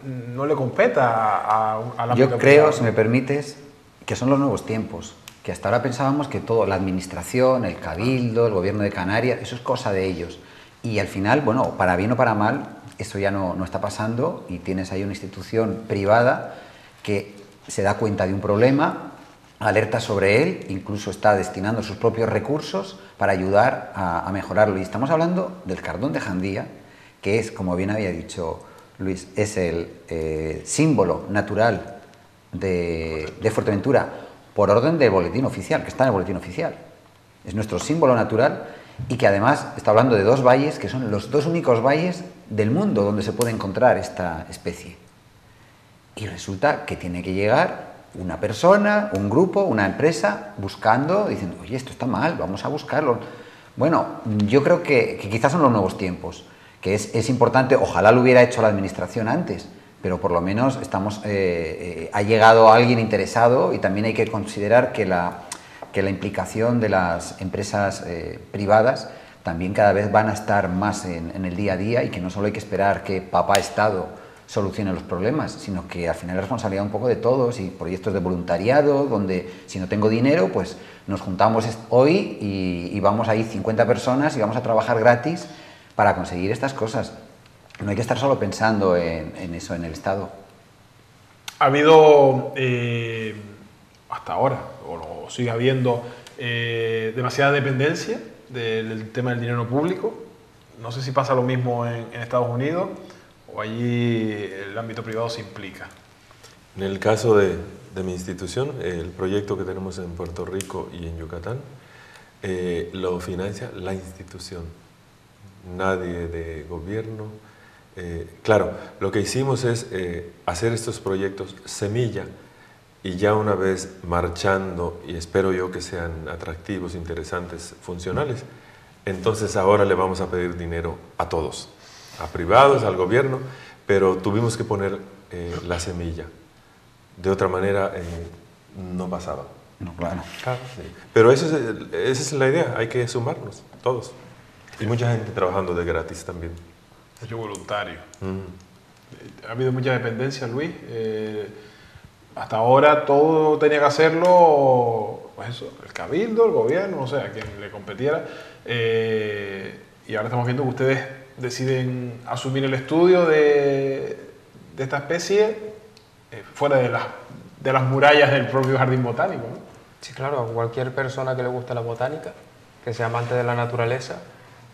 no le competa a la Yo creo, si me permites, que son los nuevos tiempos, que hasta ahora pensábamos que todo, la administración, el cabildo, el gobierno de Canarias, eso es cosa de ellos. Y al final, bueno, para bien o para mal, eso ya no está pasando y tienes ahí una institución privada que se da cuenta de un problema, alerta sobre él, incluso está destinando sus propios recursos para ayudar a mejorarlo. Y estamos hablando del cardón de Jandía, que es, como bien había dicho Luis, es el símbolo natural de Fuerteventura por orden del boletín oficial, que está en el boletín oficial. Es nuestro símbolo natural y que además está hablando de 2 valles, que son los 2 únicos valles del mundo donde se puede encontrar esta especie. Y resulta que tiene que llegar una persona, un grupo, una empresa, buscando, diciendo, oye, esto está mal, vamos a buscarlo. Bueno, yo creo que quizás son los nuevos tiempos, que es importante, ojalá lo hubiera hecho la administración antes, pero por lo menos ha llegado alguien interesado y también hay que considerar que la implicación de las empresas privadas también cada vez van a estar más en el día a día y que no solo hay que esperar que papá Estado solucione los problemas, sino que al final es responsabilidad un poco de todos y proyectos de voluntariado donde si no tengo dinero pues nos juntamos hoy y vamos ahí 50 personas y vamos a trabajar gratis para conseguir estas cosas. No hay que estar solo pensando en eso, en el Estado. Ha habido, hasta ahora, o lo sigue habiendo, demasiada dependencia del tema del dinero público. No sé si pasa lo mismo en Estados Unidos o allí el ámbito privado se implica. En el caso de mi institución, el proyecto que tenemos en Puerto Rico y en Yucatán, lo financia la institución, nadie de gobierno. Claro, lo que hicimos es hacer estos proyectos semilla y ya una vez marchando, y espero yo que sean atractivos, interesantes, funcionales, entonces ahora le vamos a pedir dinero a todos, a privados, al gobierno, pero tuvimos que poner la semilla. De otra manera no pasaba. No, claro. Sí. Pero esa es la idea, hay que sumarnos, todos. Y mucha gente trabajando de gratis también. Hecho voluntario. Ha habido mucha dependencia, Luis. Hasta ahora todo tenía que hacerlo, pues eso, el cabildo, el gobierno, no sé, a quien le competiera. Y ahora estamos viendo que ustedes deciden asumir el estudio de esta especie fuera de las murallas del propio jardín botánico, ¿no? Sí, claro, cualquier persona que le guste la botánica, que sea amante de la naturaleza,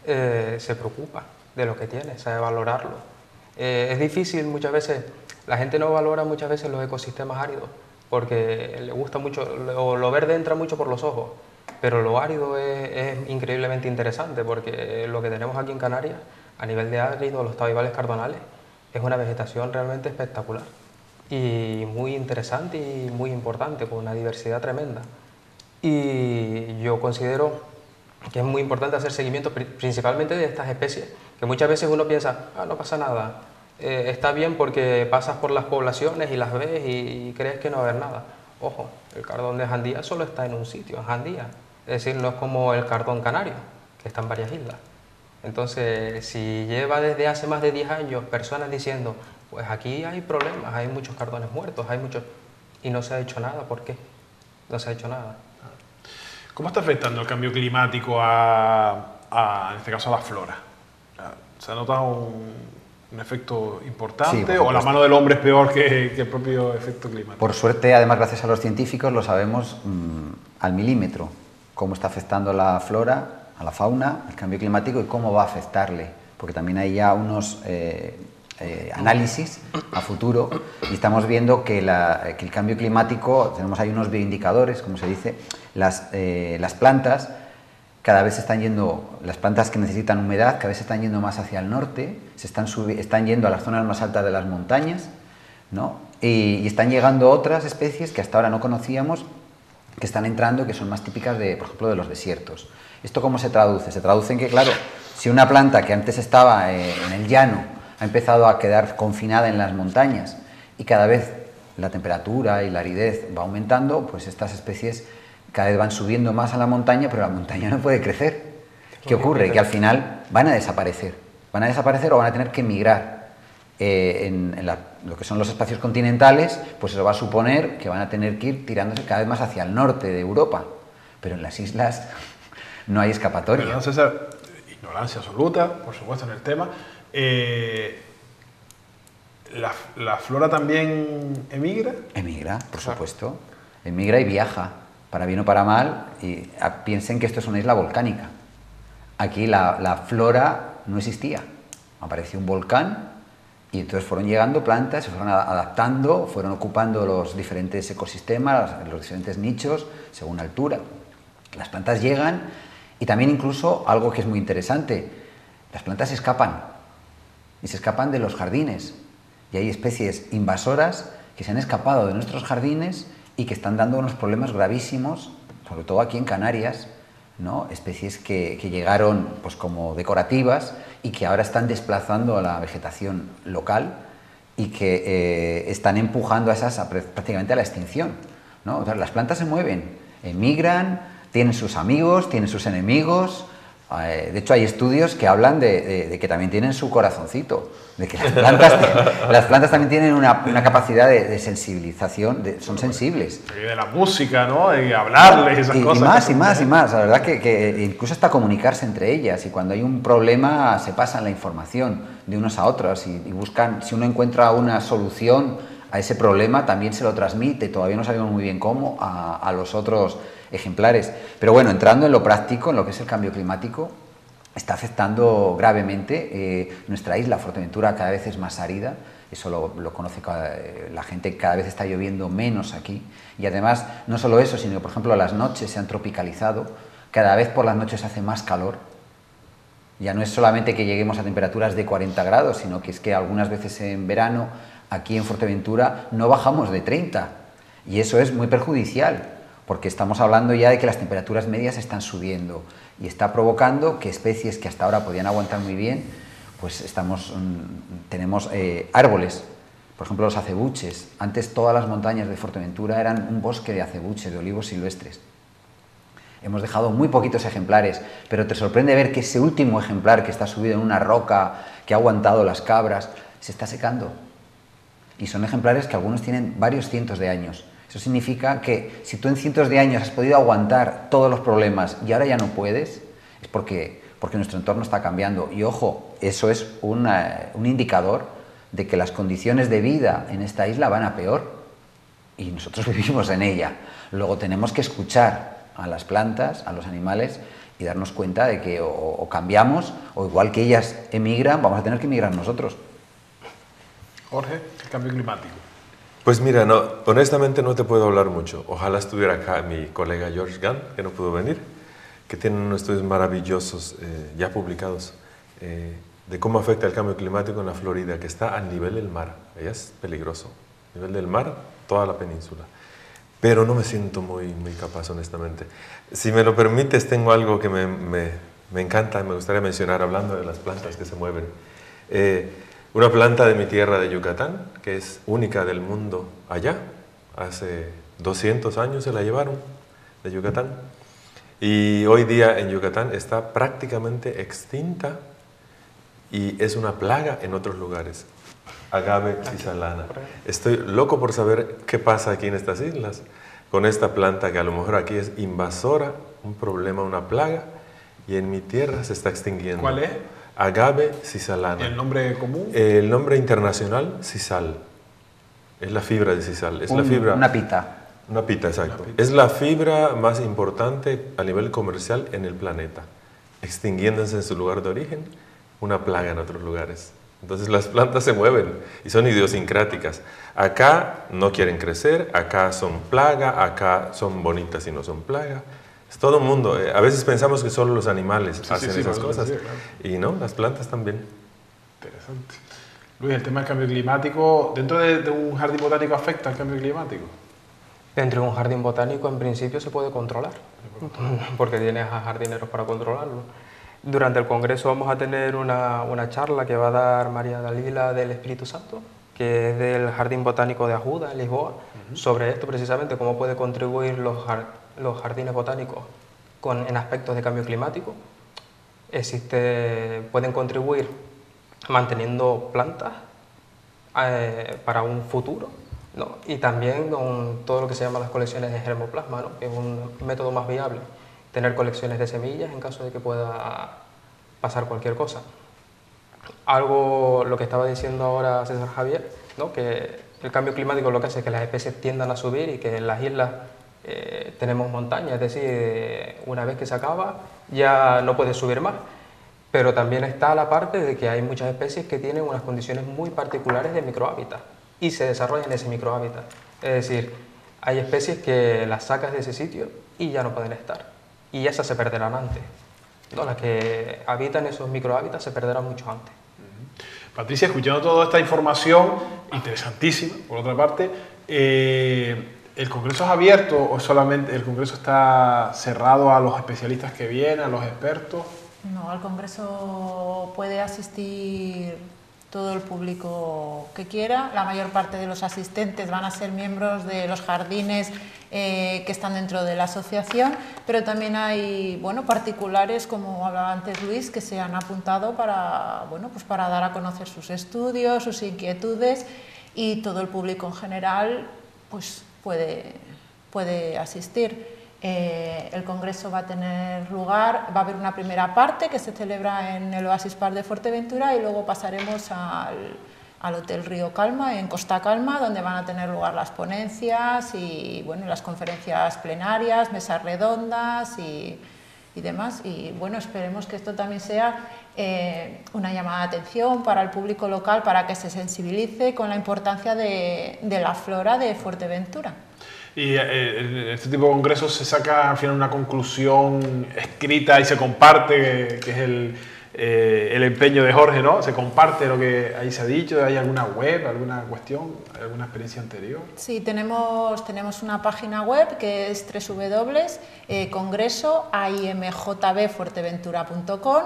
se preocupa de lo que tiene, sabe valorarlo. Es difícil muchas veces, la gente no valora muchas veces los ecosistemas áridos, porque le gusta mucho, lo verde entra mucho por los ojos, pero lo árido es increíblemente interesante, porque lo que tenemos aquí en Canarias, a nivel de árido, los tabibales cardonales, es una vegetación realmente espectacular y muy interesante y muy importante, con una diversidad tremenda. Y yo considero que es muy importante hacer seguimiento principalmente de estas especies, que muchas veces uno piensa, no pasa nada, está bien porque pasas por las poblaciones y las ves y crees que no va a haber nada. Ojo, el cardón de Jandía solo está en un sitio, en Jandía, es decir, no es como el cardón canario, que está en varias islas. Entonces, si lleva desde hace más de 10 años personas diciendo, pues aquí hay problemas, hay muchos cardones muertos, hay muchos... y no se ha hecho nada, ¿por qué? No se ha hecho nada. ¿Cómo está afectando el cambio climático en este caso, a la flora? ¿Se ha notado un efecto importante Sí, o la mano del hombre es peor que el propio efecto climático? Por suerte, además, gracias a los científicos, lo sabemos al milímetro, cómo está afectando la flora, a la fauna, el cambio climático y cómo va a afectarle, porque también hay ya unos análisis a futuro y estamos viendo que el cambio climático, tenemos ahí unos bioindicadores, como se dice, las plantas cada vez están yendo, las plantas que necesitan humedad cada vez están yendo más hacia el norte, están yendo a las zonas más altas de las montañas, ¿no? Y están llegando otras especies que hasta ahora no conocíamos, que están entrando, que son más típicas de, por ejemplo, de los desiertos. ¿Esto cómo se traduce? Se traduce en que, claro, si una planta que antes estaba en el llano ha empezado a quedar confinada en las montañas y cada vez la temperatura y la aridez va aumentando, pues estas especies cada vez van subiendo más a la montaña, pero la montaña no puede crecer. ¿Qué ocurre? Que al final van a desaparecer o van a tener que migrar. Lo que son los espacios continentales, pues eso va a suponer que van a tener que ir tirándose cada vez más hacia el norte de Europa, pero en las islas no hay escapatoria. Perdón, César, ignorancia absoluta, por supuesto, en el tema. ¿La flora también emigra? Emigra, por supuesto. Emigra y viaja, para bien o para mal. Y piensen que esto es una isla volcánica. Aquí la flora no existía. Apareció un volcán y entonces fueron llegando plantas, se fueron adaptando, fueron ocupando los diferentes ecosistemas, los diferentes nichos, según altura. Las plantas llegan y también incluso algo que es muy interesante, las plantas escapan y se escapan de los jardines. Y hay especies invasoras que se han escapado de nuestros jardines y que están dando unos problemas gravísimos, sobre todo aquí en Canarias, ¿no? Especies que llegaron pues como decorativas y que ahora están desplazando a la vegetación local y que están empujando a esas prácticamente a la extinción, ¿no? O sea, las plantas se mueven, emigran, tienen sus amigos, tienen sus enemigos. De hecho, hay estudios que hablan de que también tienen su corazoncito, de que las plantas también tienen una capacidad de sensibilización, son sensibles. De la música, ¿no? De hablarles, esas cosas. Y más. La verdad que incluso hasta comunicarse entre ellas. Y cuando hay un problema, se pasan la información de unos a otros y buscan, si uno encuentra una solución a ese problema, también se lo transmite. Todavía no sabemos muy bien cómo a los otros ejemplares. Pero bueno, entrando en lo práctico, en lo que es el cambio climático, está afectando gravemente nuestra isla. Fuerteventura cada vez es más árida, eso lo conoce la gente, cada vez está lloviendo menos aquí. Y además, no solo eso, sino que, por ejemplo, las noches se han tropicalizado, cada vez por las noches hace más calor. Ya no es solamente que lleguemos a temperaturas de 40 grados, sino que es que algunas veces en verano, aquí en Fuerteventura, no bajamos de 30. Y eso es muy perjudicial, porque estamos hablando ya de que las temperaturas medias están subiendo y está provocando que especies que hasta ahora podían aguantar muy bien, pues tenemos árboles, por ejemplo los acebuches. Antes todas las montañas de Fuerteventura eran un bosque de acebuches, de olivos silvestres. Hemos dejado muy poquitos ejemplares, pero te sorprende ver que ese último ejemplar que está subido en una roca, que ha aguantado las cabras, se está secando. Y son ejemplares que algunos tienen varios cientos de años. Eso significa que si tú en cientos de años has podido aguantar todos los problemas y ahora ya no puedes, es porque nuestro entorno está cambiando. Y ojo, eso es un indicador de que las condiciones de vida en esta isla van a peor y nosotros vivimos en ella. Luego tenemos que escuchar a las plantas, a los animales y darnos cuenta de que o cambiamos o igual que ellas emigran, vamos a tener que emigrar nosotros. Jorge, el cambio climático. Pues mira, no, honestamente no te puedo hablar mucho. Ojalá estuviera acá mi colega George Gunn, que no pudo venir, que tiene unos estudios maravillosos ya publicados de cómo afecta el cambio climático en la Florida, que está al nivel del mar. Allá es peligroso. A nivel del mar, toda la península. Pero no me siento muy capaz, honestamente. Si me lo permites, tengo algo que me encanta y me gustaría mencionar, hablando de las plantas que se mueven. Una planta de mi tierra de Yucatán, que es única del mundo allá. Hace 200 años se la llevaron de Yucatán. Y hoy día en Yucatán está prácticamente extinta y es una plaga en otros lugares. Agave cisalana. Estoy loco por saber qué pasa aquí en estas islas con esta planta que a lo mejor aquí es invasora, un problema, una plaga, y en mi tierra se está extinguiendo. ¿Cuál es? Agave cisalana. ¿Y el nombre común? El nombre internacional, sisal. Es la fibra de sisal. Es la fibra, una pita. Una pita, exacto. Es la fibra más importante a nivel comercial en el planeta, extinguiéndose en su lugar de origen, una plaga en otros lugares. Entonces las plantas se mueven y son idiosincráticas. Acá no quieren crecer, acá son plaga, acá son bonitas y no son plaga. Es todo un mundo. A veces pensamos que solo los animales hacen esas cosas. Claro. Y no, las plantas también. Interesante. Luis, el tema del cambio climático, ¿dentro de un jardín botánico afecta al cambio climático? Dentro de un jardín botánico, en principio, se puede controlar, porque tienes a jardineros para controlarlo. Durante el Congreso vamos a tener una charla que va a dar María Dalila del Espíritu Santo, que es del Jardín Botánico de Ajuda, en Lisboa, sobre esto precisamente, cómo puede contribuir los jardines botánicos en aspectos de cambio climático. Pueden contribuir manteniendo plantas para un futuro, ¿no? Y también con todo lo que se llama las colecciones de germoplasma, ¿no? Que es un método más viable. Tener colecciones de semillas en caso de que pueda pasar cualquier cosa. Lo que estaba diciendo ahora César Javier, ¿no? Que el cambio climático lo que hace es que las especies tiendan a subir y que en las islas tenemos montañas, es decir, una vez que se acaba ya no puede subir más. Pero también está la parte de que hay muchas especies que tienen unas condiciones muy particulares de microhábitat y se desarrollan en ese microhábitat. Es decir, hay especies que las sacas de ese sitio y ya no pueden estar. Y esas se perderán antes. ¿No? Las que habitan esos microhábitats se perderán mucho antes. Patricia, escuchando toda esta información, interesantísima, por otra parte, ¿el Congreso es abierto o solamente el Congreso está cerrado a los especialistas que vienen, a los expertos? No, al Congreso puede asistir todo el público que quiera. La mayor parte de los asistentes van a ser miembros de los jardines que están dentro de la asociación, pero también hay particulares, como hablaba antes Luis, que se han apuntado para dar a conocer sus estudios, sus inquietudes, y todo el público en general pues, puede asistir. El Congreso va a tener lugar, va a haber una primera parte que se celebra en el Oasis Park de Fuerteventura y luego pasaremos al Hotel Río Calma, en Costa Calma, donde van a tener lugar las ponencias y las conferencias plenarias, mesas redondas y demás. Y esperemos que esto también sea una llamada de atención para el público local, para que se sensibilice con la importancia de la flora de Fuerteventura. Y en este tipo de congresos se saca al final una conclusión escrita y se comparte, que es el empeño de Jorge, ¿no? Se comparte lo que ahí se ha dicho, ¿hay alguna web, alguna cuestión, alguna experiencia anterior? Sí, tenemos una página web que es www.congresoaimjbfuerteventura.com.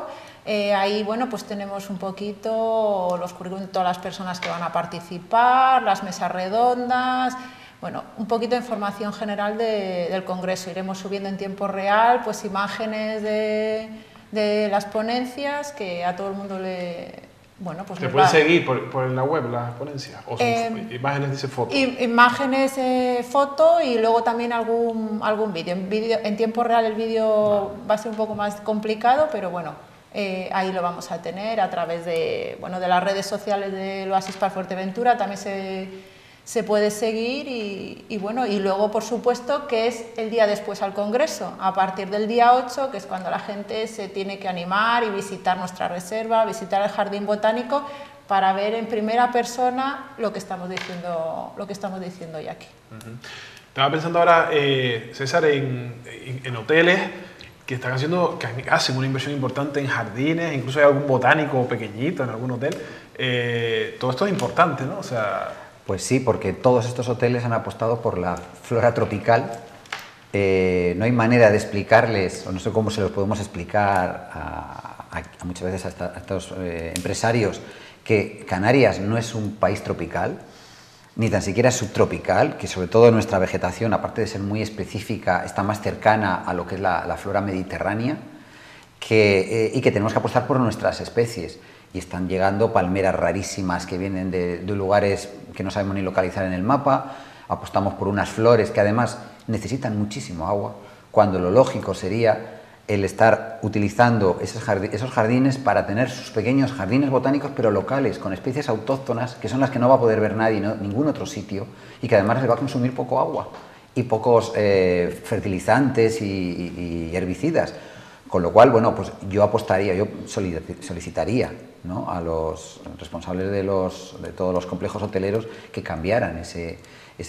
Ahí, bueno, pues tenemos un poquito los currículum de todas las personas que van a participar, las mesas redondas, bueno, un poquito de información general del Congreso. Iremos subiendo en tiempo real, pues imágenes de las ponencias que a todo el mundo le... Bueno, pues ¿Te pueden seguir por la web las ponencias? ¿O son imágenes, dice foto? Imágenes, foto y luego también algún vídeo. En tiempo real el vídeo va a ser un poco más complicado, pero bueno, ahí lo vamos a tener a través de, bueno, de las redes sociales del Oasis Park Fuerteventura. También se puede seguir y bueno, y luego por supuesto que es el día después al Congreso, a partir del día 8, que es cuando la gente se tiene que animar y visitar nuestra reserva, visitar el Jardín Botánico para ver en primera persona lo que estamos diciendo hoy aquí. Estaba pensando ahora, César, en hoteles que hacen una inversión importante en jardines, incluso hay algún botánico pequeñito en algún hotel. Todo esto es importante, ¿no? O sea... Pues sí, porque todos estos hoteles han apostado por la flora tropical. No hay manera de explicarles, o no sé cómo se los podemos explicar a muchas veces a estos empresarios, que Canarias no es un país tropical, ni tan siquiera subtropical, que sobre todo nuestra vegetación, aparte de ser muy específica, está más cercana a lo que es la flora mediterránea, y que tenemos que apostar por nuestras especies. Y están llegando palmeras rarísimas que vienen de lugares que no sabemos ni localizar en el mapa. Apostamos por unas flores que además necesitan muchísimo agua, cuando lo lógico sería el estar utilizando esos jardines para tener sus pequeños jardines botánicos, pero locales, con especies autóctonas, que son las que no va a poder ver nadie, ningún otro sitio, y que además les va a consumir poco agua y pocos fertilizantes y herbicidas. Con lo cual, bueno, pues yo apostaría, yo solicitaría, ¿no?, a los responsables de todos los complejos hoteleros que cambiaran ese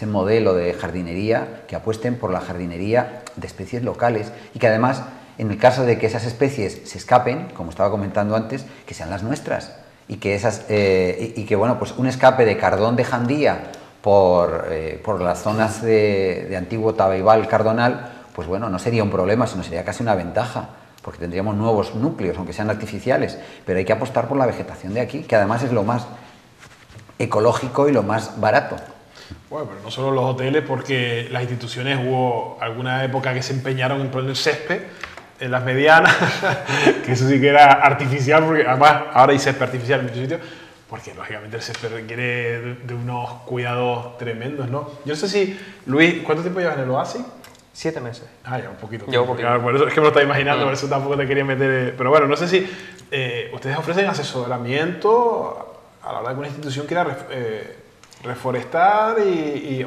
modelo de jardinería, que apuesten por la jardinería de especies locales y que además, en el caso de que esas especies se escapen, como estaba comentando antes, que sean las nuestras y que bueno, pues un escape de cardón de Jandía por las zonas de antiguo Tabaibal cardonal, pues bueno, no sería un problema, sino sería casi una ventaja, porque tendríamos nuevos núcleos, aunque sean artificiales, pero hay que apostar por la vegetación de aquí, que además es lo más ecológico y lo más barato. Bueno, pero no solo los hoteles, porque las instituciones hubo alguna época que se empeñaron en poner césped en las medianas, que eso sí que era artificial, porque además ahora hay césped artificial en muchos sitios, porque lógicamente el césped requiere de unos cuidados tremendos, ¿no? Yo no sé si, Luis, ¿cuánto tiempo llevas en el Oasis? 7 meses. Ah, ya, un poquito. Llevo un poquito. Claro, por eso es que me lo estaba imaginando, por eso tampoco te quería meter... Pero bueno, no sé si ustedes ofrecen asesoramiento a la hora de que una institución quiera reforestar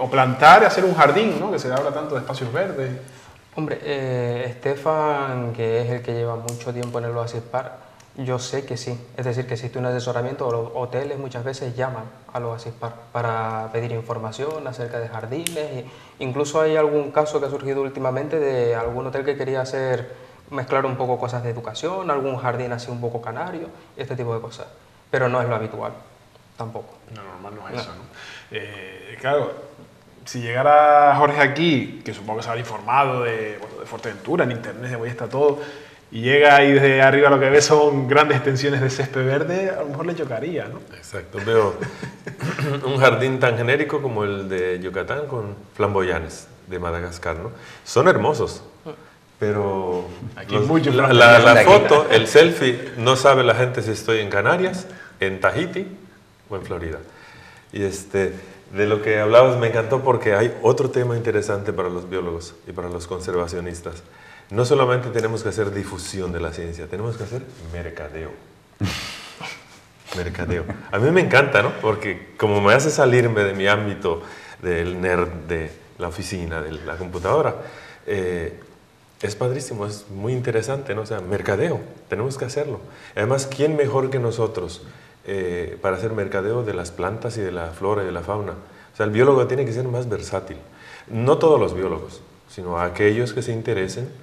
o plantar y hacer un jardín, ¿no? Que se habla tanto de espacios verdes. Hombre, Estefan, que es el que lleva mucho tiempo en el Oasis Park, yo sé que sí. Es decir, que existe un asesoramiento. Los hoteles muchas veces llaman al Oasis Park para pedir información acerca de jardines. Incluso hay algún caso que ha surgido últimamente de algún hotel que quería mezclar un poco cosas de educación, algún jardín así un poco canario, este tipo de cosas. Pero no es lo habitual, tampoco. No, normal no es eso, ¿no? Claro, si llegara Jorge aquí, que supongo que se habrá informado de Fuerteventura, en internet, hoy está todo, y llega ahí desde arriba lo que ve son grandes extensiones de césped verde, a lo mejor le chocaría, ¿no? Exacto, veo un jardín tan genérico como el de Yucatán con flamboyanes de Madagascar, ¿no? Son hermosos, pero aquí mucho la foto, el selfie, no sabe la gente si estoy en Canarias, en Tahití o en Florida. Y de lo que hablabas me encantó porque hay otro tema interesante para los biólogos y para los conservacionistas. No solamente tenemos que hacer difusión de la ciencia, tenemos que hacer mercadeo. Mercadeo. A mí me encanta, ¿no? Porque como me hace salirme de mi ámbito del nerd, de la oficina, de la computadora, es padrísimo, es muy interesante, ¿no? O sea, mercadeo, tenemos que hacerlo. Además, ¿quién mejor que nosotros para hacer mercadeo de las plantas y de la flora y de la fauna? O sea, el biólogo tiene que ser más versátil. No todos los biólogos, sino aquellos que se interesen.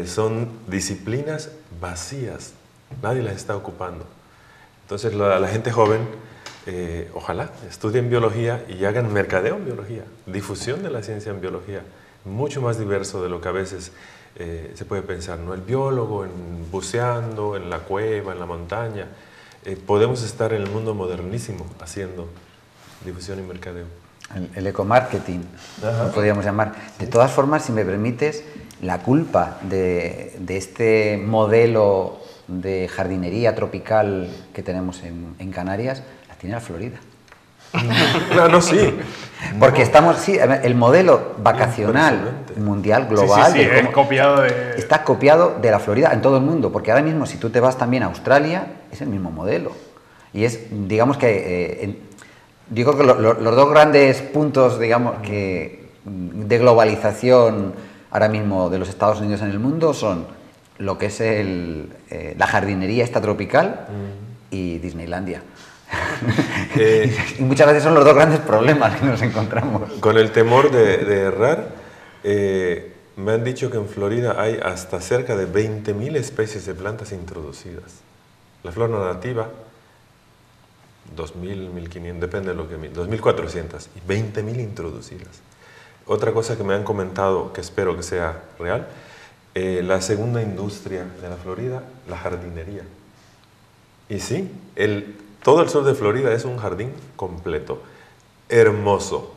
Son disciplinas vacías nadie las está ocupando. Entonces la gente joven, ojalá estudien biología y hagan mercadeo en biología, difusión de la ciencia en biología, mucho más diverso de lo que a veces se puede pensar, ¿no? El biólogo buceando en la cueva, en la montaña, podemos estar en el mundo modernísimo haciendo difusión y mercadeo. El ecomarketing, lo podríamos llamar. De todas formas, si me permites, la culpa de este modelo de jardinería tropical que tenemos en Canarias la tiene la Florida. No, sí. Porque estamos, sí, el modelo vacacional mundial, global, sí, es copiado está copiado de la Florida en todo el mundo, porque ahora mismo si tú te vas también a Australia, es el mismo modelo. Y es, digamos que, digo que los dos grandes puntos, digamos, de globalización ahora mismo de los Estados Unidos en el mundo son lo que es la jardinería esta tropical y Disneylandia. Y muchas veces son los dos grandes problemas que nos encontramos. Con el temor de errar, me han dicho que en Florida hay hasta cerca de 20.000 especies de plantas introducidas. La flora nativa, 2.000, 1.500, depende de lo que... 2.400 y 20.000 introducidas. Otra cosa que me han comentado, que espero que sea real, la segunda industria de la Florida, la jardinería. Y sí, todo el sur de Florida es un jardín completo, hermoso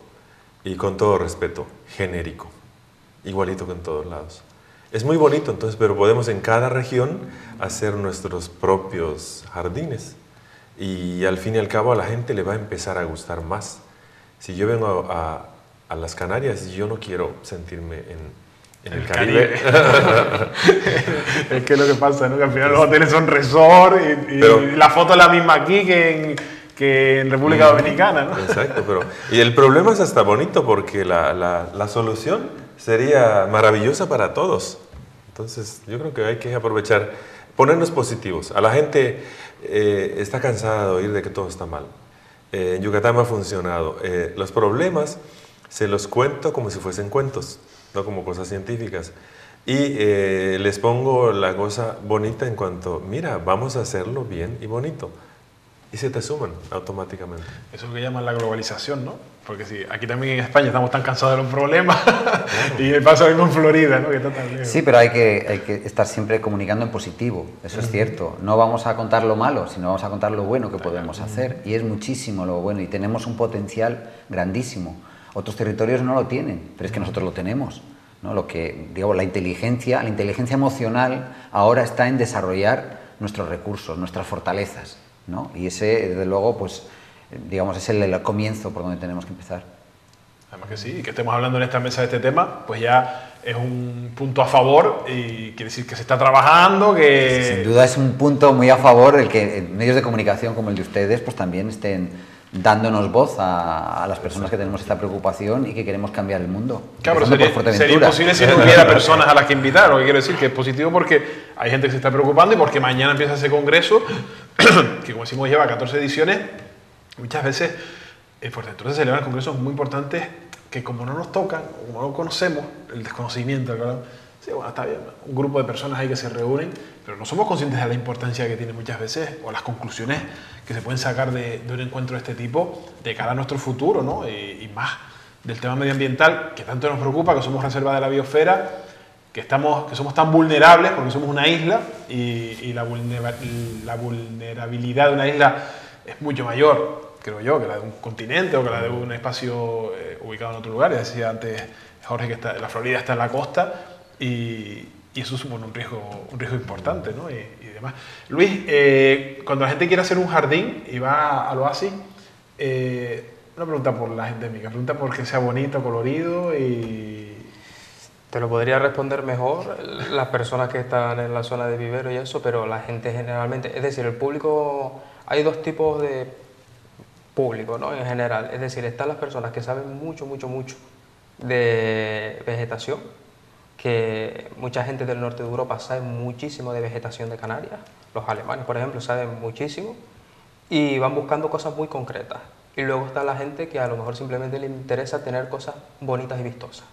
y con todo respeto, genérico, igualito que en todos lados. Es muy bonito entonces, pero podemos en cada región hacer nuestros propios jardines y al fin y al cabo a la gente le va a empezar a gustar más. Si yo vengo a las Canarias, yo no quiero sentirme en el Caribe. Es que lo que pasa, ¿no? Que al final los hoteles son resort y la foto es la misma aquí que en República Dominicana, ¿no? Exacto, y el problema es hasta bonito porque la solución sería maravillosa para todos. Entonces yo creo que hay que aprovechar, ponernos positivos. A la gente está cansada de oír de que todo está mal. En Yucatán me ha funcionado. Los problemas se los cuento como si fuesen cuentos, no como cosas científicas. Y les pongo la cosa bonita en cuanto, mira, vamos a hacerlo bien y bonito. Y se te suman automáticamente. Eso es lo que llaman la globalización, ¿no? Porque sí, aquí también en España estamos tan cansados de los problemas y pasa lo mismo en Florida, ¿no? Que está tan lejos. Sí, pero hay que estar siempre comunicando en positivo, eso es cierto. No vamos a contar lo malo, sino vamos a contar lo bueno que podemos hacer. Y es muchísimo lo bueno y tenemos un potencial grandísimo. Otros territorios no lo tienen, pero es que nosotros lo tenemos, ¿no? Lo que, digamos, la inteligencia emocional ahora está en desarrollar nuestros recursos, nuestras fortalezas, ¿no? Y ese, desde luego, pues, digamos, es el comienzo por donde tenemos que empezar. Además que sí, que estemos hablando en esta mesa de este tema, pues ya es un punto a favor y quiere decir que se está trabajando, que... Sin duda es un punto muy a favor el que medios de comunicación como el de ustedes pues también estén dándonos voz a las personas que tenemos esta preocupación y que queremos cambiar el mundo. Claro, pero sería imposible si no hubiera personas a las que invitar. Lo que quiero decir que es positivo porque hay gente que se está preocupando y porque mañana empieza ese congreso, que como decimos lleva 14 ediciones, muchas veces en Fuerteventura se celebran congresos muy importantes que como no nos tocan, como no conocemos, el desconocimiento, ¿verdad? Sí, bueno, está bien, un grupo de personas ahí que se reúnen, pero no somos conscientes de la importancia que tiene muchas veces o las conclusiones que se pueden sacar de un encuentro de este tipo de cara a nuestro futuro, ¿no? Y más del tema medioambiental que tanto nos preocupa, que somos reserva de la biosfera, que somos tan vulnerables porque somos una isla y la vulnerabilidad de una isla es mucho mayor, creo yo, que la de un continente o que la de un espacio ubicado en otro lugar. Ya decía antes Jorge que la Florida está en la costa y eso supone un riesgo importante, ¿no? Y demás. Luis, cuando la gente quiere hacer un jardín y va al oasis, una pregunta por la gente endémica, pregunta por que sea bonito, colorido y... Te lo podría responder mejor las personas que están en la zona de vivero y eso, pero la gente generalmente, es decir, el público, hay dos tipos de público, ¿no? En general, es decir, están las personas que saben mucho de vegetación, que mucha gente del norte de Europa sabe muchísimo de vegetación de Canarias, los alemanes, por ejemplo, saben muchísimo y van buscando cosas muy concretas. Y luego está la gente que a lo mejor simplemente le interesa tener cosas bonitas y vistosas.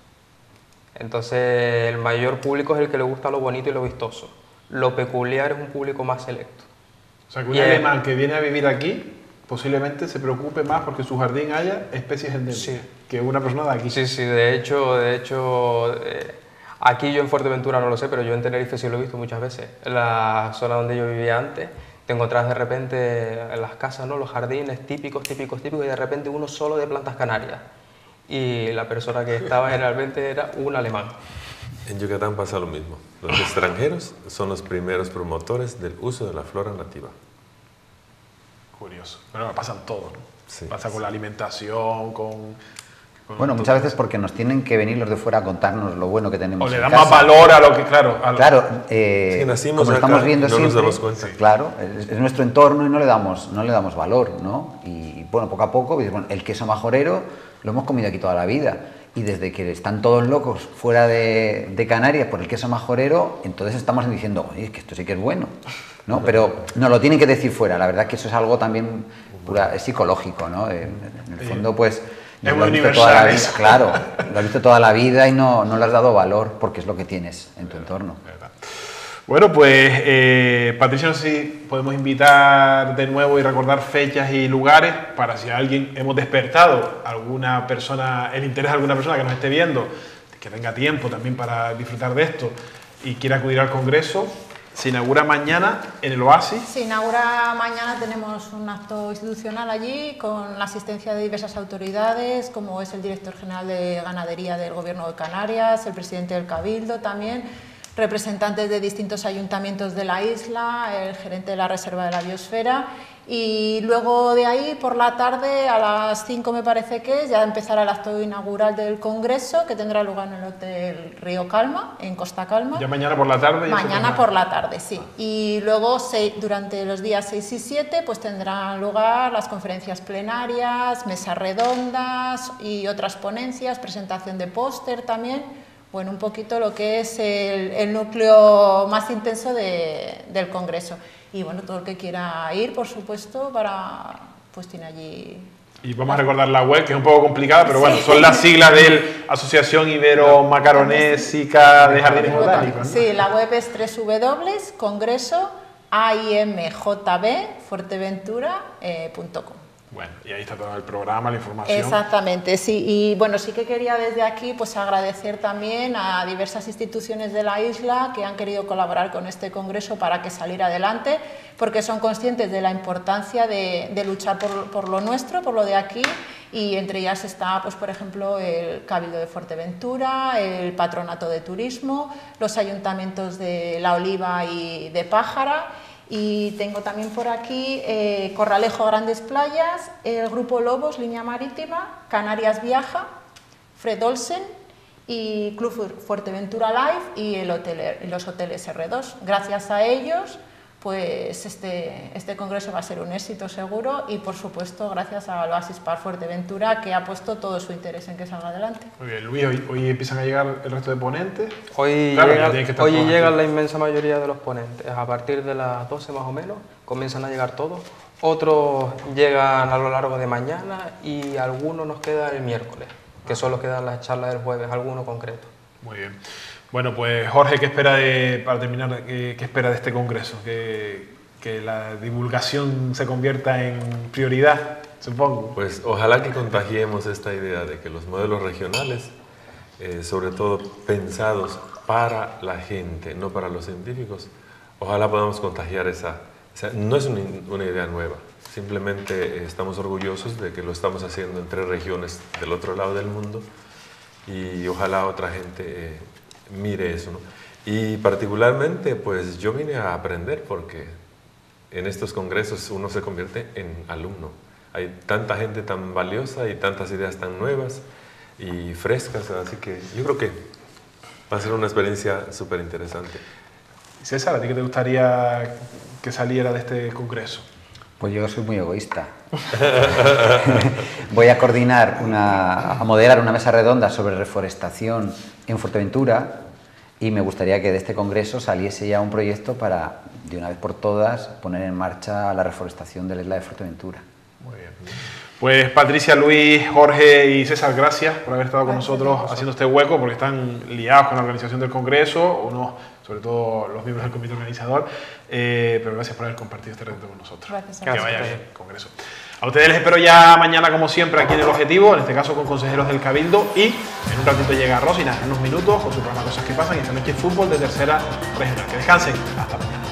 Entonces, el mayor público es el que le gusta lo bonito y lo vistoso. lo peculiar es un público más selecto. O sea, que un alemán que viene a vivir aquí posiblemente se preocupe más porque en su jardín haya especies endémicas que una persona de aquí. Sí, sí, de hecho, aquí yo en Fuerteventura no lo sé, pero yo en Tenerife sí lo he visto muchas veces. En la zona donde yo vivía antes, te encontrabas de repente en las casas, ¿no?, los jardines típicos, y de repente uno solo de plantas canarias. Y la persona que estaba generalmente era un alemán. En Yucatán pasa lo mismo. Los extranjeros son los primeros promotores del uso de la flora nativa. Curioso. Bueno, pasa en todo, ¿no? Sí, pasa con la alimentación, con bueno, muchas veces porque nos tienen que venir los de fuera a contarnos lo bueno que tenemos. O le en dan casa. más valor a lo que, claro. Claro, sí, nacimos como lo acá estamos viendo y no nos siempre, damos cuenta. claro, es nuestro entorno y no le damos valor, ¿no? Y bueno, poco a poco, bueno, el queso majorero lo hemos comido aquí toda la vida. Y desde que están todos locos fuera de Canarias por el queso majorero, entonces estamos diciendo, oye, es que esto sí que es bueno, ¿no? Pero nos lo tienen que decir fuera, la verdad es que eso es algo también es psicológico, ¿no? En el fondo, pues... Es muy lo has visto universal toda la vida, eso. claro, lo has visto toda la vida y no le has dado valor porque es lo que tienes en tu entorno. Bueno, pues Patricia, no sé si podemos invitar de nuevo y recordar fechas y lugares para si hemos despertado alguna persona, el interés de alguna persona que nos esté viendo, que tenga tiempo también para disfrutar de esto y quiera acudir al Congreso. Se inaugura mañana en el Oasis. Se inaugura mañana, tenemos un acto institucional allí con la asistencia de diversas autoridades, como es el director general de Ganadería del Gobierno de Canarias, el presidente del Cabildo también, representantes de distintos ayuntamientos de la isla, el gerente de la Reserva de la Biosfera, y luego de ahí por la tarde a las 5 me parece que ya empezará el acto inaugural del Congreso, que tendrá lugar en el Hotel Río Calma, en Costa Calma. Ya mañana por la tarde. Mañana por la tarde, sí. Y luego durante los días 6 y 7 pues tendrán lugar las conferencias plenarias, mesas redondas y otras ponencias, presentación de póster también. Bueno, un poquito lo que es el núcleo más intenso del Congreso. Y bueno, todo el que quiera ir, por supuesto, pues tiene allí... Y vamos a recordar la web, que es un poco complicada, pero bueno, son las siglas de Asociación Ibero-Macaronésica de Jardines Botánicos, ¿no? Sí, la web es www.congresoaimjbfuerteventura.com. Bueno, y ahí está todo el programa, la información. Exactamente, sí. Y bueno, sí que quería desde aquí pues agradecer también a diversas instituciones de la isla que han querido colaborar con este congreso para que saliera adelante, porque son conscientes de la importancia de luchar por lo nuestro, por lo de aquí, y entre ellas está, pues por ejemplo, el Cabildo de Fuerteventura, el Patronato de Turismo, los ayuntamientos de La Oliva y de Pájara. Y tengo también por aquí Corralejo Grandes Playas, el Grupo Lobos, Línea Marítima, Canarias Viaja, Fred Olsen y Club Fuerteventura Live y los hoteles R2. Gracias a ellos, pues este congreso va a ser un éxito seguro y, por supuesto, gracias al Oasis Park Fuerteventura, que ha puesto todo su interés en que salga adelante. Muy bien, Luis, hoy empiezan a llegar el resto de ponentes. Hoy llegan la inmensa mayoría de los ponentes. A partir de las 12 más o menos comienzan a llegar todos. Otros llegan a lo largo de mañana y algunos nos quedan el miércoles, que son los que dan las charlas del jueves, alguno concreto. Muy bien. Bueno, pues Jorge, ¿qué espera para terminar, qué espera de este congreso? Que la divulgación se convierta en prioridad, supongo. Pues ojalá que contagiemos esta idea de que los modelos regionales, sobre todo pensados para la gente, no para los científicos, ojalá podamos contagiar no es una idea nueva, simplemente estamos orgullosos de que lo estamos haciendo en 3 regiones del otro lado del mundo y ojalá otra gente mire eso, ¿no? Y particularmente, pues yo vine a aprender porque en estos congresos uno se convierte en alumno. Hay tanta gente tan valiosa y tantas ideas tan nuevas y frescas, así que yo creo que va a ser una experiencia súper interesante. César, ¿a ti qué te gustaría que saliera de este congreso? Pues yo soy muy egoísta. Voy a a moderar una mesa redonda sobre reforestación en Fuerteventura y me gustaría que de este congreso saliese ya un proyecto para, de una vez por todas, poner en marcha la reforestación de la isla de Fuerteventura. Muy bien. Pues Patricia, Luis, Jorge y César, gracias por haber estado con nosotros haciendo este hueco, porque están liados con la organización del congreso, unos sobre todo los miembros del comité organizador, pero gracias por haber compartido este reto con nosotros. Gracias a que vosotros. vaya bien el Congreso. A ustedes les espero ya mañana, como siempre, aquí en El Objetivo, en este caso con consejeros del Cabildo, y en un ratito llega Rosina, en unos minutos, con su programa Cosas que Pasan, y esta noche fútbol de Tercera Regional. Que descansen, hasta mañana.